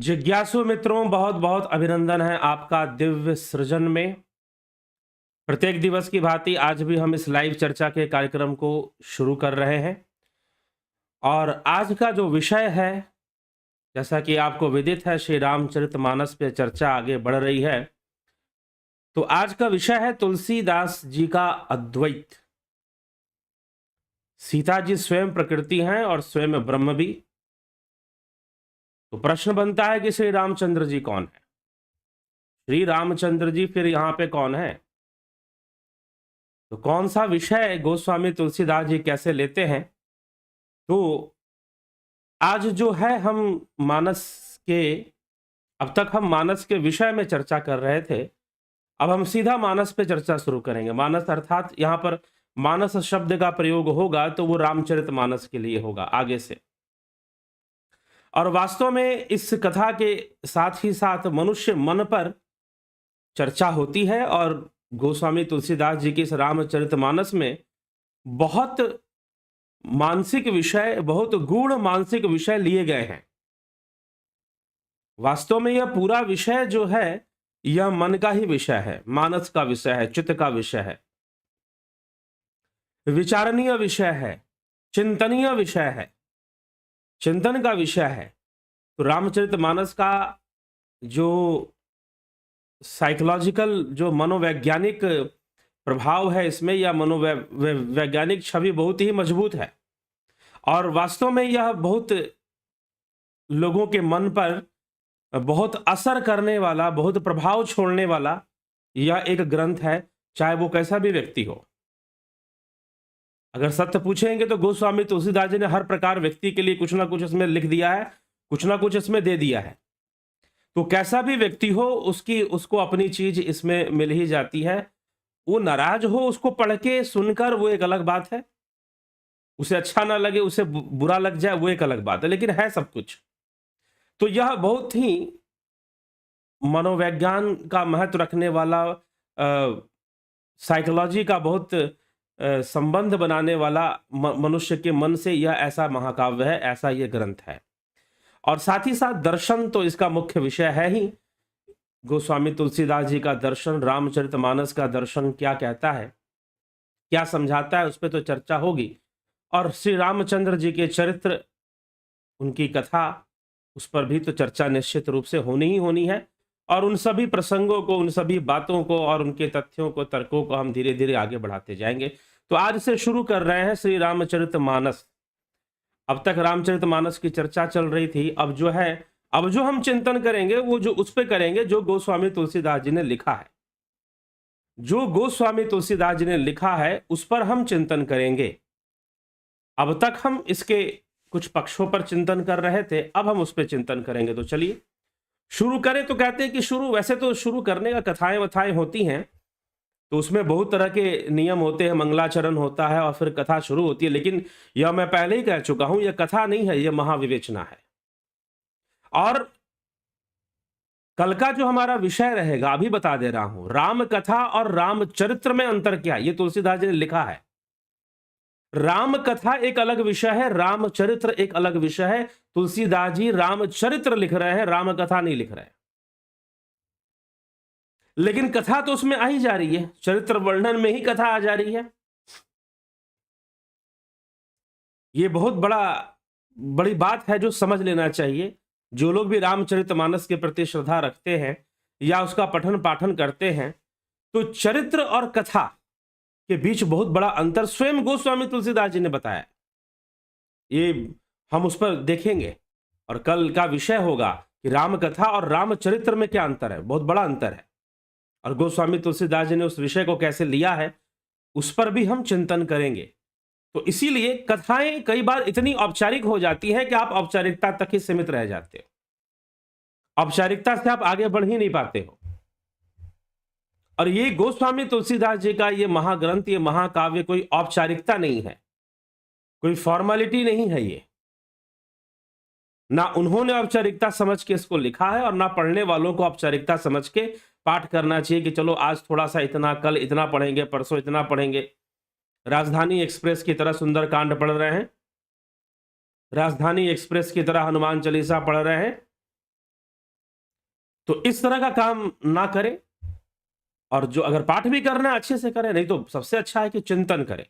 जिज्ञासु मित्रों, बहुत बहुत अभिनंदन है आपका दिव्य सृजन में। प्रत्येक दिवस की भांति आज भी हम इस लाइव चर्चा के कार्यक्रम को शुरू कर रहे हैं और आज का जो विषय है, जैसा कि आपको विदित है, श्री रामचरितमानस पे चर्चा आगे बढ़ रही है। तो आज का विषय है तुलसीदास जी का अद्वैत। सीता जी स्वयं प्रकृति हैं और स्वयं ब्रह्म भी। तो प्रश्न बनता है कि श्री रामचंद्र जी कौन है? श्री रामचंद्र जी फिर यहाँ पे कौन है? तो कौन सा विषय गोस्वामी तुलसीदास जी कैसे लेते हैं? तो आज जो है हम मानस के अब तक हम मानस के विषय में चर्चा कर रहे थे। अब हम सीधा मानस पे चर्चा शुरू करेंगे। मानस अर्थात यहाँ पर मानस शब्द का प्रयोग होगा तो वो रामचरितमानस के लिए होगा आगे से। और वास्तव में इस कथा के साथ ही साथ मनुष्य मन पर चर्चा होती है और गोस्वामी तुलसीदास जी के इस रामचरितमानस में बहुत मानसिक विषय, बहुत गूढ़ मानसिक विषय लिए गए हैं। वास्तव में यह पूरा विषय जो है यह मन का ही विषय है, मानस का विषय है, चित्त का विषय है, विचारणीय विषय है, चिंतनीय विषय है, चिंतन का विषय है। तो रामचरितमानस का जो साइकोलॉजिकल, जो मनोवैज्ञानिक प्रभाव है इसमें, या मनोवैज्ञानिक छवि बहुत ही मजबूत है और वास्तव में यह बहुत लोगों के मन पर बहुत असर करने वाला, बहुत प्रभाव छोड़ने वाला यह एक ग्रंथ है, चाहे वो कैसा भी व्यक्ति हो। अगर सत्य पूछेंगे तो गोस्वामी तुलसीदास जी ने हर प्रकार व्यक्ति के लिए कुछ ना कुछ इसमें लिख दिया है, कुछ ना कुछ इसमें दे दिया है। तो कैसा भी व्यक्ति हो उसको अपनी चीज इसमें मिल ही जाती है। वो नाराज हो उसको पढ़ के सुनकर वो एक अलग बात है, उसे अच्छा ना लगे, उसे बुरा लग जाए, वो एक अलग बात है, लेकिन है सब कुछ। तो यह बहुत ही मनोविज्ञान का महत्व रखने वाला, साइकोलॉजी का बहुत संबंध बनाने वाला, मनुष्य के मन से यह ऐसा महाकाव्य है, ऐसा यह ग्रंथ है। और साथ ही साथ दर्शन तो इसका मुख्य विषय है ही। गोस्वामी तुलसीदास जी का दर्शन, रामचरितमानस का दर्शन क्या कहता है, क्या समझाता है, उस पर तो चर्चा होगी। और श्री रामचंद्र जी के चरित्र, उनकी कथा, उस पर भी तो चर्चा निश्चित रूप से होनी ही होनी है। और उन सभी प्रसंगों को, उन सभी बातों को और उनके तथ्यों को, तर्कों को हम धीरे धीरे आगे बढ़ाते जाएंगे। तो आज से शुरू कर रहे हैं श्री रामचरितमानस। अब तक रामचरितमानस की चर्चा चल रही थी। अब जो हम चिंतन करेंगे वो जो उस पे करेंगे जो गोस्वामी तुलसीदास जी ने लिखा है। जो गोस्वामी तुलसीदास जी ने लिखा है उस पर हम चिंतन करेंगे। अब तक हम इसके कुछ पक्षों पर चिंतन कर रहे थे, अब हम उस पर चिंतन करेंगे। तो चलिए शुरू करें। तो कहते हैं कि वैसे तो शुरू करने का कथाएं वथाएं होती हैं, तो उसमें बहुत तरह के नियम होते हैं, मंगलाचरण होता है और फिर कथा शुरू होती है। लेकिन यह मैं पहले ही कह चुका हूं, यह कथा नहीं है, यह महाविवेचना है। और कल का जो हमारा विषय रहेगा, अभी बता दे रहा हूं, राम कथा और रामचरित्र में अंतर क्या है, ये तुलसीदास जी ने लिखा है। राम कथा एक अलग विषय है, रामचरित्र एक अलग विषय है। तुलसीदास जी रामचरित्र लिख रहे हैं, राम कथा नहीं लिख रहे हैं। लेकिन कथा तो उसमें आ ही जा रही है, चरित्र वर्णन में ही कथा आ जा रही है। ये बहुत बड़ी बात है जो समझ लेना चाहिए। जो लोग भी रामचरितमानस के प्रति श्रद्धा रखते हैं या उसका पठन पाठन करते हैं, तो चरित्र और कथा के बीच बहुत बड़ा अंतर स्वयं गोस्वामी तुलसीदास जी ने बताया। ये हम उस पर देखेंगे और कल का विषय होगा कि राम कथा और रामचरित्र में क्या अंतर है। बहुत बड़ा अंतर है और गोस्वामी तुलसीदास जी ने उस विषय को कैसे लिया है उस पर भी हम चिंतन करेंगे। तो इसीलिए कथाएं कई बार इतनी औपचारिक हो जाती है कि आप औपचारिकता तक ही सीमित रह जाते हो, औपचारिकता से आप आगे बढ़ ही नहीं पाते हो। और ये गोस्वामी तुलसीदास जी का ये महाग्रंथ, ये महाकाव्य कोई औपचारिकता नहीं है, कोई फॉर्मेलिटी नहीं है। ये ना उन्होंने औपचारिकता समझ के इसको लिखा है और ना पढ़ने वालों को औपचारिकता समझ के पाठ करना चाहिए कि चलो आज थोड़ा सा इतना, कल इतना पढ़ेंगे, परसों इतना पढ़ेंगे। राजधानी एक्सप्रेस की तरह सुंदरकांड पढ़ रहे हैं, राजधानी एक्सप्रेस की तरह हनुमान चालीसा पढ़ रहे हैं, तो इस तरह का काम ना करें, और जो अगर पाठ भी करना है अच्छे से करें, नहीं तो सबसे अच्छा है कि चिंतन करें,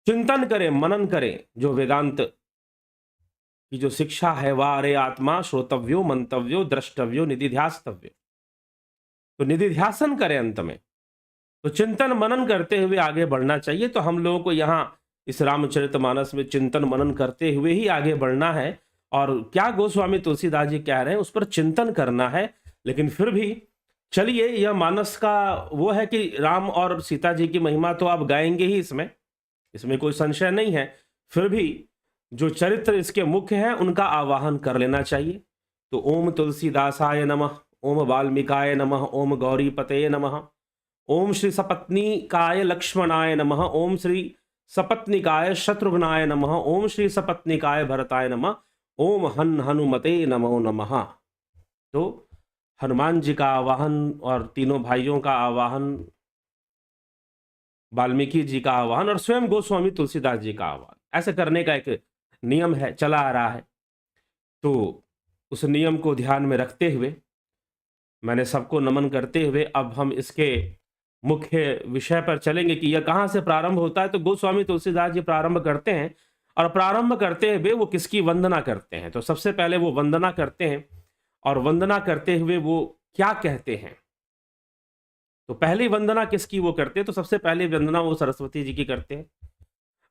चिंतन करें, मनन करें। जो वेदांत की जो शिक्षा है, वह अरे आत्मा श्रोतव्यो मंतव्यो द्रष्टव्यो निधिध्यास्तव्यो, तो निधिध्यासन करें अंत में। तो चिंतन मनन करते हुए आगे बढ़ना चाहिए। तो हम लोगों को यहाँ इस रामचरितमानस में चिंतन मनन करते हुए ही आगे बढ़ना है। और क्या गोस्वामी तुलसीदास जी कह रहे हैं उस पर चिंतन करना है। लेकिन फिर भी चलिए, यह मानस का वो है कि राम और सीता जी की महिमा तो आप गाएंगे ही, इसमें कोई संशय नहीं है। फिर भी जो चरित्र इसके मुख्य हैं उनका आवाहन कर लेना चाहिए। तो ओम तुलसीदासाय नमः, ओम वाल्मीकाय नमः, ओम गौरीपतये नमः, ओम श्री सपत्नीकाय लक्ष्मणाय नमः, ओम श्री सपत्नीकाय शत्रुघ्नाय नमः, ओम श्री सपत्नीकाय भरताय नमः, ओम हनुमते नमो नमः। तो हनुमान जी का आवाहन और तीनों भाइयों का आवाहन, वाल्मीकि जी का आवाहन और स्वयं गोस्वामी तुलसीदास जी का आवाहन, ऐसे करने का एक नियम है, चला आ रहा है। तो उस नियम को ध्यान में रखते हुए, मैंने सबको नमन करते हुए, अब हम इसके मुख्य विषय पर चलेंगे कि यह कहाँ से प्रारंभ होता है। तो गोस्वामी तुलसीदास जी प्रारंभ करते हैं, और प्रारंभ करते हुए वो किसकी वंदना करते हैं। तो सबसे पहले वो वंदना करते हैं, और वंदना करते हुए वो क्या कहते हैं। तो पहली वंदना किसकी वो करते हैं, तो सबसे पहली वंदना वो सरस्वती जी की करते हैं,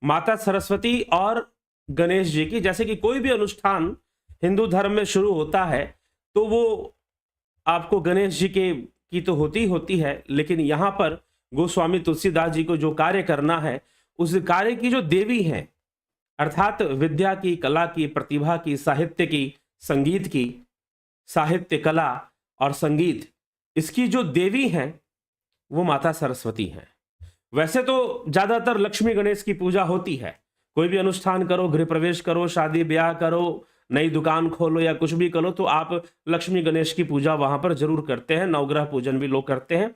माता सरस्वती और गणेश जी की। जैसे कि कोई भी अनुष्ठान हिंदू धर्म में शुरू होता है तो वो आपको गणेश जी की तो होती है, लेकिन यहाँ पर गोस्वामी तुलसीदास जी को जो कार्य करना है, उस कार्य की जो देवी हैं, अर्थात विद्या की, कला की, प्रतिभा की, साहित्य की, संगीत की, साहित्य, कला और संगीत, इसकी जो देवी हैं वो माता सरस्वती हैं। वैसे तो ज्यादातर लक्ष्मी गणेश की पूजा होती है। कोई भी अनुष्ठान करो, गृह प्रवेश करो, शादी ब्याह करो, नई दुकान खोलो या कुछ भी करो, तो आप लक्ष्मी गणेश की पूजा वहां पर जरूर करते हैं। नवग्रह पूजन भी लोग करते हैं,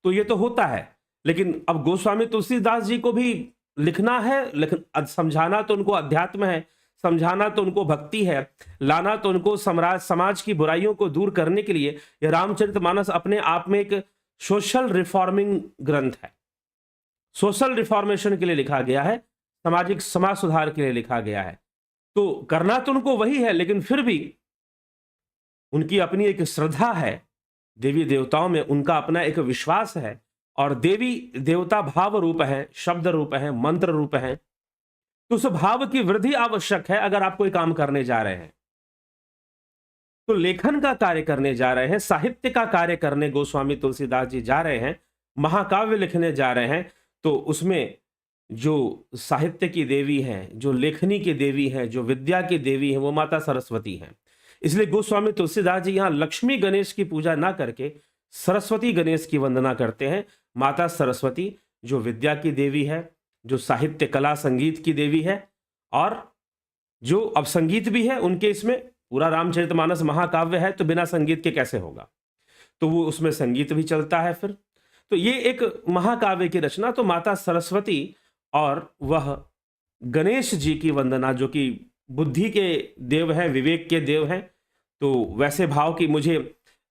तो ये तो होता है। लेकिन अब गोस्वामी तुलसीदास जी को भी लिखना है, लेकिन समझाना तो उनको अध्यात्म है, समझाना तो उनको भक्ति है, लाना तो उनको समाज की बुराइयों को दूर करने के लिए। यह रामचरितमानस अपने आप में एक सोशल रिफॉर्मिंग ग्रंथ है, सोशल रिफॉर्मेशन के लिए लिखा गया है, सामाजिक समाज सुधार के लिए लिखा गया है। तो करना तो उनको वही है, लेकिन फिर भी उनकी अपनी एक श्रद्धा है देवी देवताओं में, उनका अपना एक विश्वास है, और देवी देवता भाव रूप है, शब्द रूप है, मंत्र रूप है। तो उस भाव की वृद्धि आवश्यक है। अगर आप कोई काम करने जा रहे हैं, तो लेखन का कार्य करने जा रहे हैं, साहित्य का कार्य करने गोस्वामी तुलसीदास जी जा रहे हैं, महाकाव्य लिखने जा रहे हैं, तो उसमें जो साहित्य की देवी हैं, जो लेखनी की देवी हैं, जो विद्या की देवी हैं, वो माता सरस्वती हैं। इसलिए गोस्वामी तुलसीदास जी यहाँ लक्ष्मी गणेश की पूजा ना करके सरस्वती गणेश की वंदना करते हैं। माता सरस्वती जो विद्या की देवी है, जो साहित्य, कला, संगीत की देवी है, और जो अब संगीत भी है उनके, इसमें पूरा रामचरितमानस महाकाव्य है, तो बिना संगीत के कैसे होगा, तो वो उसमें संगीत भी चलता है फिर। तो ये एक महाकाव्य की रचना, तो माता सरस्वती और वह गणेश जी की वंदना, जो कि बुद्धि के देव हैं, विवेक के देव हैं। तो वैसे भाव कि मुझे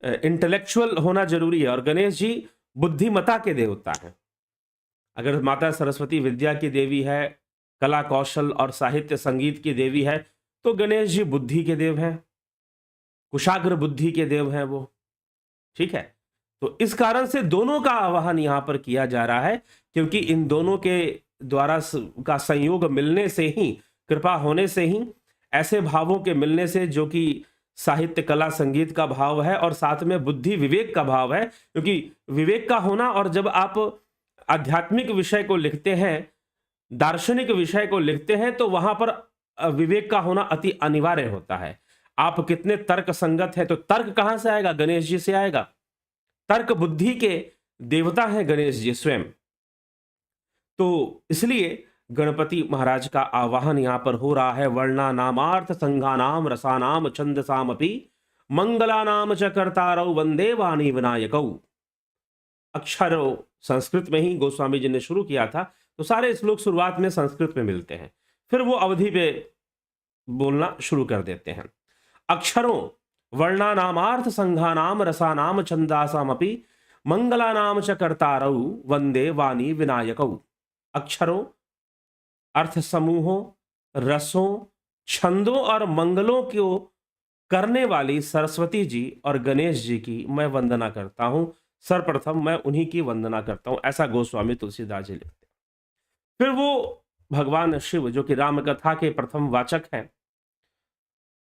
इंटेलेक्चुअल होना जरूरी है, और गणेश जी बुद्धिमता के देवता हैं। अगर माता सरस्वती विद्या की देवी है, कला, कौशल और साहित्य, संगीत की देवी है, तो गणेश जी बुद्धि के देव हैं, कुशाग्र बुद्धि के देव हैं वो, ठीक है। तो इस कारण से दोनों का आवाहन यहां पर किया जा रहा है, क्योंकि इन दोनों के द्वारा का संयोग मिलने से ही, कृपा होने से ही, ऐसे भावों के मिलने से जो कि साहित्य, कला, संगीत का भाव है, और साथ में बुद्धि, विवेक का भाव है। क्योंकि विवेक का होना, और जब आप आध्यात्मिक विषय को लिखते हैं, दार्शनिक विषय को लिखते हैं, तो वहां पर विवेक का होना अति अनिवार्य होता है। आप कितने तर्क संगत है, तो तर्क कहां से आएगा? गणेश जी से आएगा। तर्क बुद्धि के देवता हैं गणेश जी स्वयं। तो इसलिए गणपति महाराज का आवाहन यहां पर हो रहा है। वर्णा नामार्थ संघानाम रसानाम छंदसामपि मंगलानाम च कर्तारौ वंदे वाणी विनायकौ। अक्षरों संस्कृत में ही गोस्वामी जी ने शुरू किया था, तो सारे श्लोक शुरुआत में संस्कृत में मिलते हैं, फिर वो अवधि पे बोलना शुरू कर देते हैं। अक्षरों वर्णानामार्थ संघानाम रसानाम छंदासामपि मंगलानाम च कर्तारौ वंदे वाणी विनायकौ। अक्षरों, अर्थ समूहों, रसों, छंदों और मंगलों को करने वाली सरस्वती जी और गणेश जी की मैं वंदना करता हूं। सर्वप्रथम मैं उन्हीं की वंदना करता हूं, ऐसा गोस्वामी तुलसीदास जी लिखते हैं। फिर वो भगवान शिव जो कि राम कथा के प्रथम वाचक हैं,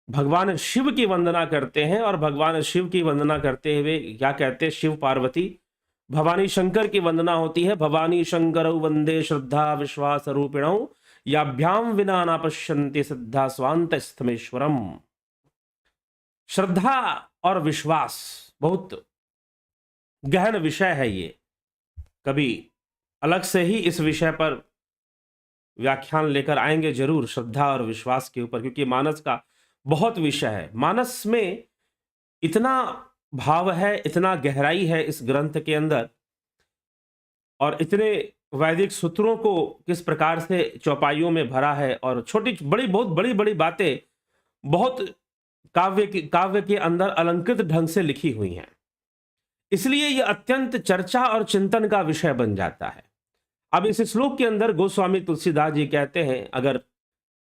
भगवान शिव की वंदना करते हैं और भगवान शिव की वंदना करते हुए क्या कहते हैं? शिव पार्वती भवानी शंकर की वंदना होती है। भवानी शंकर वंदे श्रद्धा विश्वास रूपिणौ याभ्याम विना न पश्यन्ति सिद्धा स्वांत स्थमेश्वरम। श्रद्धा और विश्वास बहुत गहन विषय है। ये कभी अलग से ही इस विषय पर व्याख्यान लेकर आएंगे जरूर, श्रद्धा और विश्वास के ऊपर, क्योंकि मानस का बहुत विषय है। मानस में इतना भाव है, इतना गहराई है इस ग्रंथ के अंदर, और इतने वैदिक सूत्रों को किस प्रकार से चौपाइयों में भरा है, और छोटी बड़ी बहुत बड़ी बड़ी बातें बहुत काव्य के अंदर अलंकृत ढंग से लिखी हुई हैं। इसलिए यह अत्यंत चर्चा और चिंतन का विषय बन जाता है। अब इस श्लोक के अंदर गोस्वामी तुलसीदास जी कहते हैं, अगर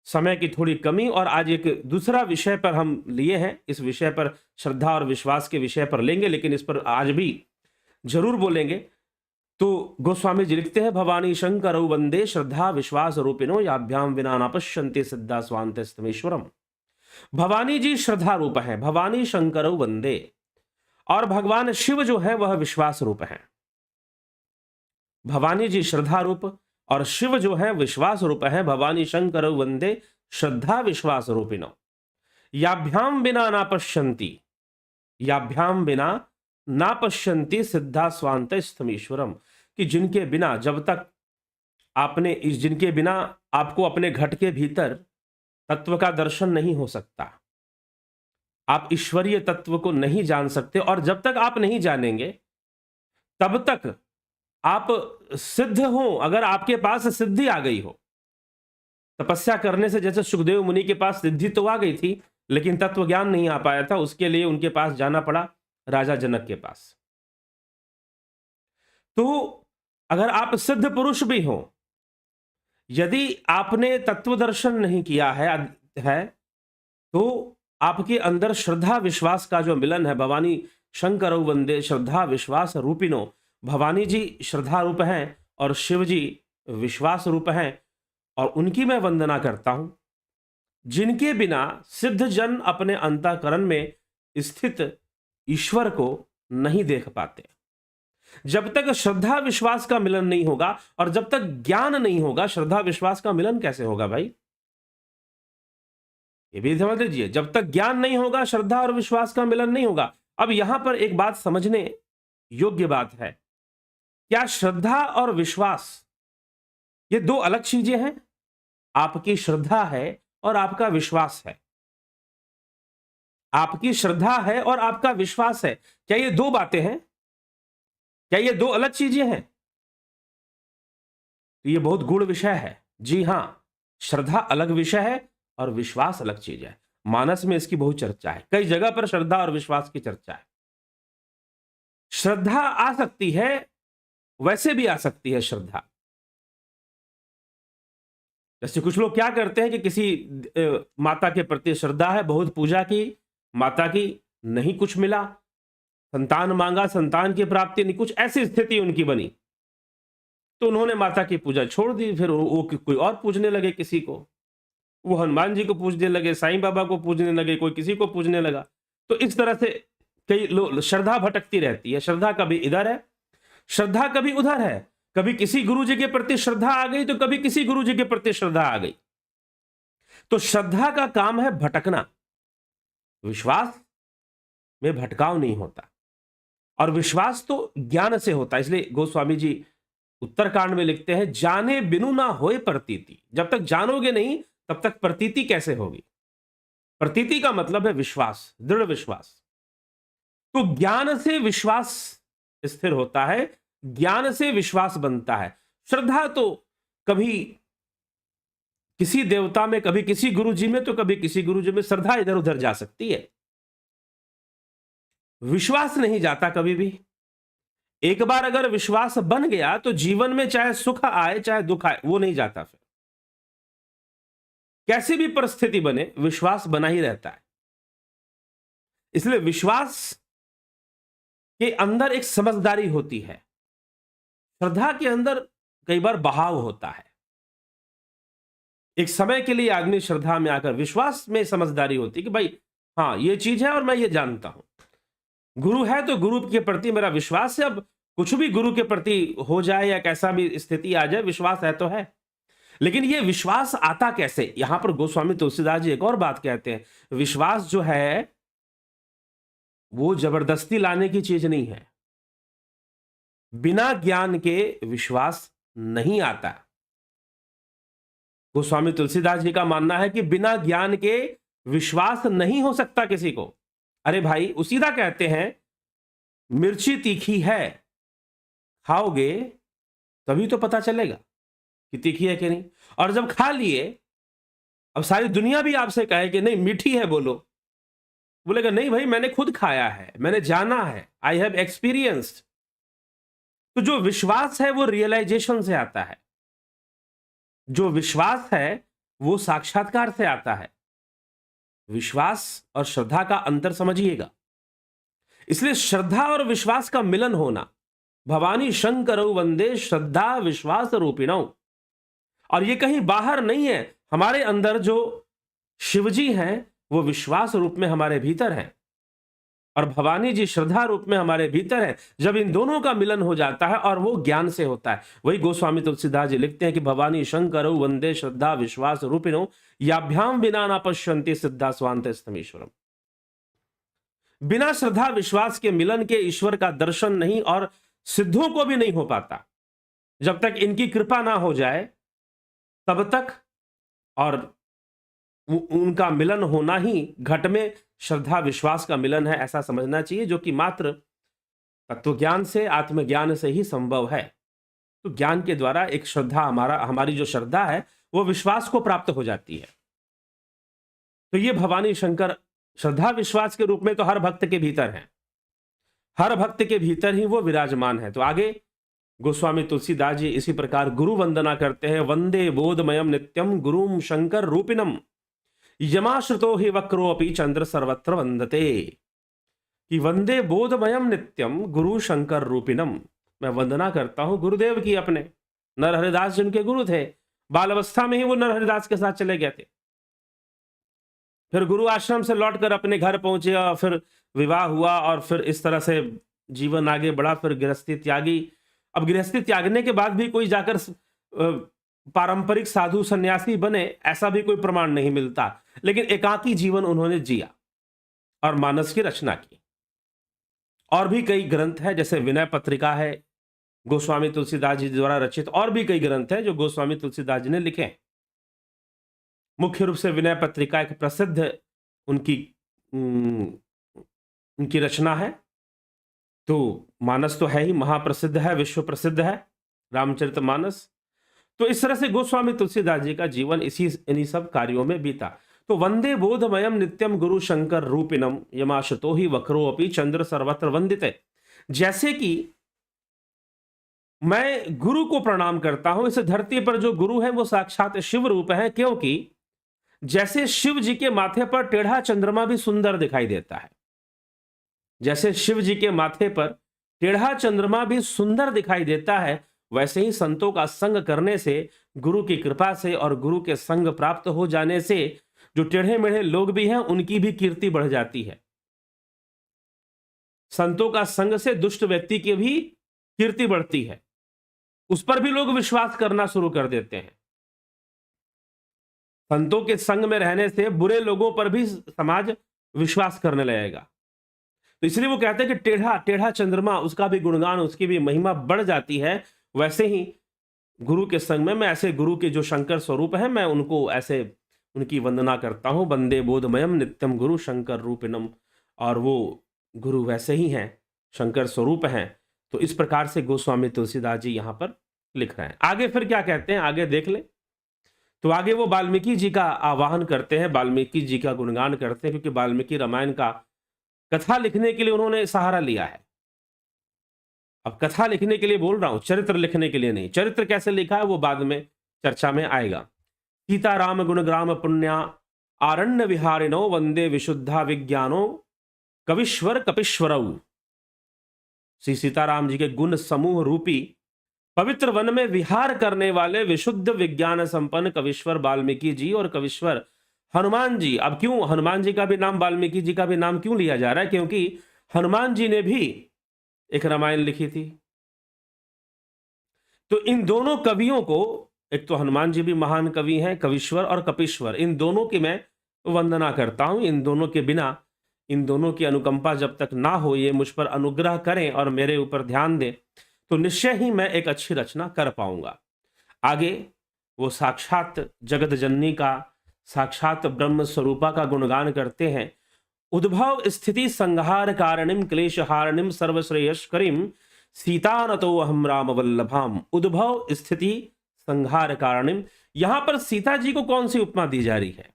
समय की थोड़ी कमी और आज एक दूसरा विषय पर हम लिए हैं, इस विषय पर श्रद्धा और विश्वास के विषय पर लेंगे, लेकिन इस पर आज भी जरूर बोलेंगे। तो गोस्वामी जी लिखते हैं, भवानी शंकर वंदे श्रद्धा विश्वास रूपिणो याभ्याम विना न पश्यन्ति सिद्धा स्वांत स्थमेश्वरम। भवानी जी श्रद्धा रूप है, भवानी शंकर वंदे, और भगवान शिव जो है वह विश्वास रूप है। भवानी जी श्रद्धा रूप और शिव जो है विश्वास रूप है। भवानी शंकर वंदे श्रद्धा विश्वास रूपिणो याभ्याम बिना ना पश्यन्ति, याभ्याम बिना ना पश्यन्ति सिद्धा स्वांत स्थमेश्वरम, कि जिनके बिना, जब तक आपने जिनके बिना आपको अपने घट के भीतर तत्व का दर्शन नहीं हो सकता, आप ईश्वरीय तत्व को नहीं जान सकते, और जब तक आप नहीं जानेंगे तब तक आप सिद्ध हो। अगर आपके पास सिद्धि आ गई हो, तपस्या करने से, जैसे सुखदेव मुनि के पास सिद्धि तो आ गई थी लेकिन तत्व ज्ञान नहीं आ पाया था, उसके लिए उनके पास जाना पड़ा राजा जनक के पास। तो अगर आप सिद्ध पुरुष भी हो, यदि आपने तत्व दर्शन नहीं किया है तो आपके अंदर श्रद्धा विश्वास का जो मिलन है, भवानी शंकर वंदे श्रद्धा विश्वास रूपिणो, भवानी जी श्रद्धा रूप हैं और शिव जी विश्वास रूप हैं, और उनकी मैं वंदना करता हूं, जिनके बिना सिद्ध जन अपने अंतःकरण में स्थित ईश्वर को नहीं देख पाते। जब तक श्रद्धा विश्वास का मिलन नहीं होगा, और जब तक ज्ञान नहीं होगा, श्रद्धा विश्वास का मिलन कैसे होगा भाई? ये भी समझ लीजिए, जब तक ज्ञान नहीं होगा श्रद्धा और विश्वास का मिलन नहीं होगा। अब यहां पर एक बात समझने योग्य बात है, क्या श्रद्धा और विश्वास ये दो अलग चीजें हैं? आपकी श्रद्धा है और आपका विश्वास है, आपकी श्रद्धा है और आपका विश्वास है, क्या ये दो बातें हैं? क्या ये दो अलग चीजें हैं? तो ये बहुत गूढ़ विषय है। जी हां, श्रद्धा अलग विषय है और विश्वास अलग चीज है। मानस में इसकी बहुत चर्चा है, कई जगह पर श्रद्धा और विश्वास की चर्चा है। श्रद्धा आ सकती है, वैसे भी आ सकती है श्रद्धा। जैसे कुछ लोग क्या करते हैं कि किसी माता के प्रति श्रद्धा है, बहुत पूजा की माता की, नहीं कुछ मिला, संतान मांगा, संतान की प्राप्ति नहीं, कुछ ऐसी स्थिति उनकी बनी, तो उन्होंने माता की पूजा छोड़ दी। फिर वो कोई और पूजने लगे किसी को, वो हनुमान जी को पूजने लगे, साईं बाबा को पूजने लगे, कोई किसी को पूजने लगा। तो इस तरह से कई लोग, श्रद्धा भटकती रहती है। श्रद्धा कभी इधर है, श्रद्धा कभी उधर है, कभी किसी गुरु जी के प्रति श्रद्धा आ गई तो कभी किसी गुरु जी के प्रति श्रद्धा आ गई। तो श्रद्धा का काम है भटकना, विश्वास में भटकाव नहीं होता, और विश्वास तो ज्ञान से होता है। इसलिए गोस्वामी जी उत्तरकांड में लिखते हैं, जाने बिनु ना होए प्रतीति। जब तक जानोगे नहीं तब तक प्रतीति कैसे होगी? प्रतीति का मतलब है विश्वास, दृढ़ विश्वास। तो ज्ञान से विश्वास स्थिर होता है, ज्ञान से विश्वास बनता है। श्रद्धा तो कभी किसी देवता में, कभी किसी गुरु जी में, तो कभी किसी गुरु जी में, श्रद्धा इधर उधर जा सकती है। विश्वास नहीं जाता कभी भी। एक बार अगर विश्वास बन गया तो जीवन में चाहे सुख आए चाहे दुख आए वो नहीं जाता। फिर कैसी भी परिस्थिति बने विश्वास बना ही रहता है। इसलिए विश्वास के अंदर एक समझदारी होती है। श्रद्धा के अंदर कई बार बहाव होता है। एक समय के लिए आदमी श्रद्धा में आकर, विश्वास में समझदारी होती है कि भाई हाँ ये चीज है और मैं ये जानता हूं। गुरु है तो गुरु के प्रति मेरा विश्वास है। अब कुछ भी गुरु के प्रति हो जाए या कैसा भी स्थिति आ जाए, विश्वास है तो है। लेकिन ये विश्वास आता कैसे? यहां पर गोस्वामी तुलसीदास जी एक और बात कहते हैं, विश्वास जो है वो जबरदस्ती लाने की चीज नहीं है। बिना ज्ञान के विश्वास नहीं आता। गोस्वामी तुलसीदास जी का मानना है कि बिना ज्ञान के विश्वास नहीं हो सकता किसी को। अरे भाई उसीदा कहते हैं, मिर्ची तीखी है, खाओगे तभी तो पता चलेगा कि तीखी है कि नहीं। और जब खा लिए, अब सारी दुनिया भी आपसे कहे कि नहीं मीठी है, बोलेगा नहीं भाई मैंने खुद खाया है, मैंने जाना है, आई हैव एक्सपीरियंस्ड। तो जो विश्वास है वो रियलाइजेशन से आता है। जो विश्वास है वो साक्षात्कार से आता है। विश्वास और श्रद्धा का अंतर समझिएगा। इसलिए श्रद्धा और विश्वास का मिलन होना, भवानी शंकरौ वंदे श्रद्धा विश्वास रूपिणौ। और ये कहीं बाहर नहीं है, हमारे अंदर जो शिवजी हैं वो विश्वास रूप में हमारे भीतर हैं और भवानी जी श्रद्धा रूप में हमारे भीतर है। जब इन दोनों का मिलन हो जाता है और वो ज्ञान से होता है, वही गोस्वामी तुलसीदास जी लिखते हैं कि भवानी शंकरौ वंदे श्रद्धा विश्वास रूपिणौ याभ्याम बिना न पश्यन्ति सिद्धा स्वान्ते स्तमीश्वरम। बिना श्रद्धा विश्वास के मिलन के ईश्वर का दर्शन नहीं और सिद्धों को भी नहीं हो पाता। जब तक इनकी कृपा ना हो जाए तब तक, और उनका मिलन होना ही घट में श्रद्धा विश्वास का मिलन है, ऐसा समझना चाहिए, जो कि मात्र तत्वज्ञान से आत्मज्ञान से ही संभव है। तो ज्ञान के द्वारा एक श्रद्धा, हमारी जो श्रद्धा है वो विश्वास को प्राप्त हो जाती है। तो ये भवानी शंकर श्रद्धा विश्वास के रूप में तो हर भक्त के भीतर है, हर भक्त के भीतर ही वो विराजमान है। तो आगे गोस्वामी तुलसीदास जी इसी प्रकार गुरु वंदना करते हैं, वंदे बोधमयम नित्यम गुरुम शंकर रूपिणम यमाश्रितो ही वक्रोपि चंद्र सर्वत्र वंदते। कि वंदे बोधमयम नित्यम गुरु शंकर रूपिणम, मैं वंदना करता हूं गुरुदेव की। अपने नरहरिदास जिनके गुरु थे, बाल अवस्था में ही वो नरहरिदास के साथ चले गए थे। फिर गुरु आश्रम से लौटकर अपने घर पहुंचे और फिर विवाह हुआ और फिर इस तरह से जीवन आगे बढ़ा। फिर गृहस्थी त्यागी। अब गृहस्थी त्यागने के बाद भी कोई जाकर पारंपरिक साधु सन्यासी बने, ऐसा भी कोई प्रमाण नहीं मिलता। लेकिन एकाकी जीवन उन्होंने जिया और मानस की रचना की। और भी कई ग्रंथ हैं, जैसे विनय पत्रिका है गोस्वामी तुलसीदास जी द्वारा रचित। और भी कई ग्रंथ हैं जो गोस्वामी तुलसीदास जी ने लिखे। मुख्य रूप से विनय पत्रिका एक प्रसिद्ध उनकी रचना है। तो मानस तो है ही, महाप्रसिद्ध है, विश्व प्रसिद्ध है रामचरितमानस। तो इस तरह से गोस्वामी तुलसीदास जी का जीवन इन्हीं सब कार्यों में बीता। तो वंदे बोधमयम नित्यम गुरु शंकर रूपिणम यमाश्रितो ही वक्रो अपि चंद्र सर्वत्र वंदिते। जैसे कि मैं गुरु को प्रणाम करता हूं, इस धरती पर जो गुरु है वो साक्षात शिव रूप है। क्योंकि जैसे शिव जी के माथे पर टेढ़ा चंद्रमा भी सुंदर दिखाई देता है, जैसे शिव जी के माथे पर टेढ़ा चंद्रमा भी सुंदर दिखाई देता है, वैसे ही संतों का संग करने से, गुरु की कृपा से और गुरु के संग प्राप्त हो जाने से जो टेढ़े मेढ़े लोग भी हैं उनकी भी कीर्ति बढ़ जाती है। संतों का संग से दुष्ट व्यक्ति की भी कीर्ति बढ़ती है, उस पर भी लोग विश्वास करना शुरू कर देते हैं। संतों के संग में रहने से बुरे लोगों पर भी समाज विश्वास करने लगेगा। तो इसलिए वो कहते हैं कि टेढ़ा टेढ़ा चंद्रमा, उसका भी गुणगान, उसकी भी महिमा बढ़ जाती है। वैसे ही गुरु के संग में मैं ऐसे गुरु के जो शंकर स्वरूप है, मैं उनको ऐसे उनकी वंदना करता हूं। वंदे बोधमयम नित्यम गुरु शंकर रूपिणम। और वो गुरु वैसे ही हैं, शंकर स्वरूप हैं। तो इस प्रकार से गोस्वामी तुलसीदास जी यहां पर लिख रहे हैं। आगे फिर क्या कहते हैं, आगे देख ले। तो आगे वो वाल्मीकि जी का आवाहन करते हैं, वाल्मीकि जी का गुणगान करते हैं, क्योंकि वाल्मीकि रामायण का कथा लिखने के लिए उन्होंने सहारा लिया है। अब कथा लिखने के लिए बोल रहा हूं, चरित्र लिखने के लिए नहीं। चरित्र कैसे लिखा है वो बाद में चर्चा में आएगा। सीताराम गुणग्राम पुण्या आरण्य विहारिणो वंदे विशुद्धा विज्ञानो कविश्वर कपिश्वरऊ। श्री सीताराम जी के गुण समूह रूपी पवित्र वन में विहार करने वाले विशुद्ध विज्ञान संपन्न कविश्वर वाल्मीकि जी और कविश्वर हनुमान जी। अब क्यों हनुमान जी का भी नाम, वाल्मीकि जी का भी नाम क्यों लिया जा रहा है? क्योंकि हनुमान जी ने भी एक रामायण लिखी थी। तो इन दोनों कवियों को, एक तो हनुमान जी भी महान कवि हैं, कविश्वर और कपीश्वर, इन दोनों की मैं वंदना करता हूं। इन दोनों के बिना, इन दोनों की अनुकंपा जब तक ना हो, ये मुझ पर अनुग्रह करें और मेरे ऊपर ध्यान दें, तो निश्चय ही मैं एक अच्छी रचना कर पाऊंगा। आगे वो साक्षात जगत जननी का, साक्षात ब्रह्म स्वरूपा का गुणगान करते हैं। उद्भव स्थिति संहार कारणिम क्लेश हारणिम सर्वश्रेयस्करीम सीतानतो अहम राम वल्लभाम। उद्भव स्थिति संहार कारणिम, यहां पर सीता जी को कौन सी उपमा दी जा रही है?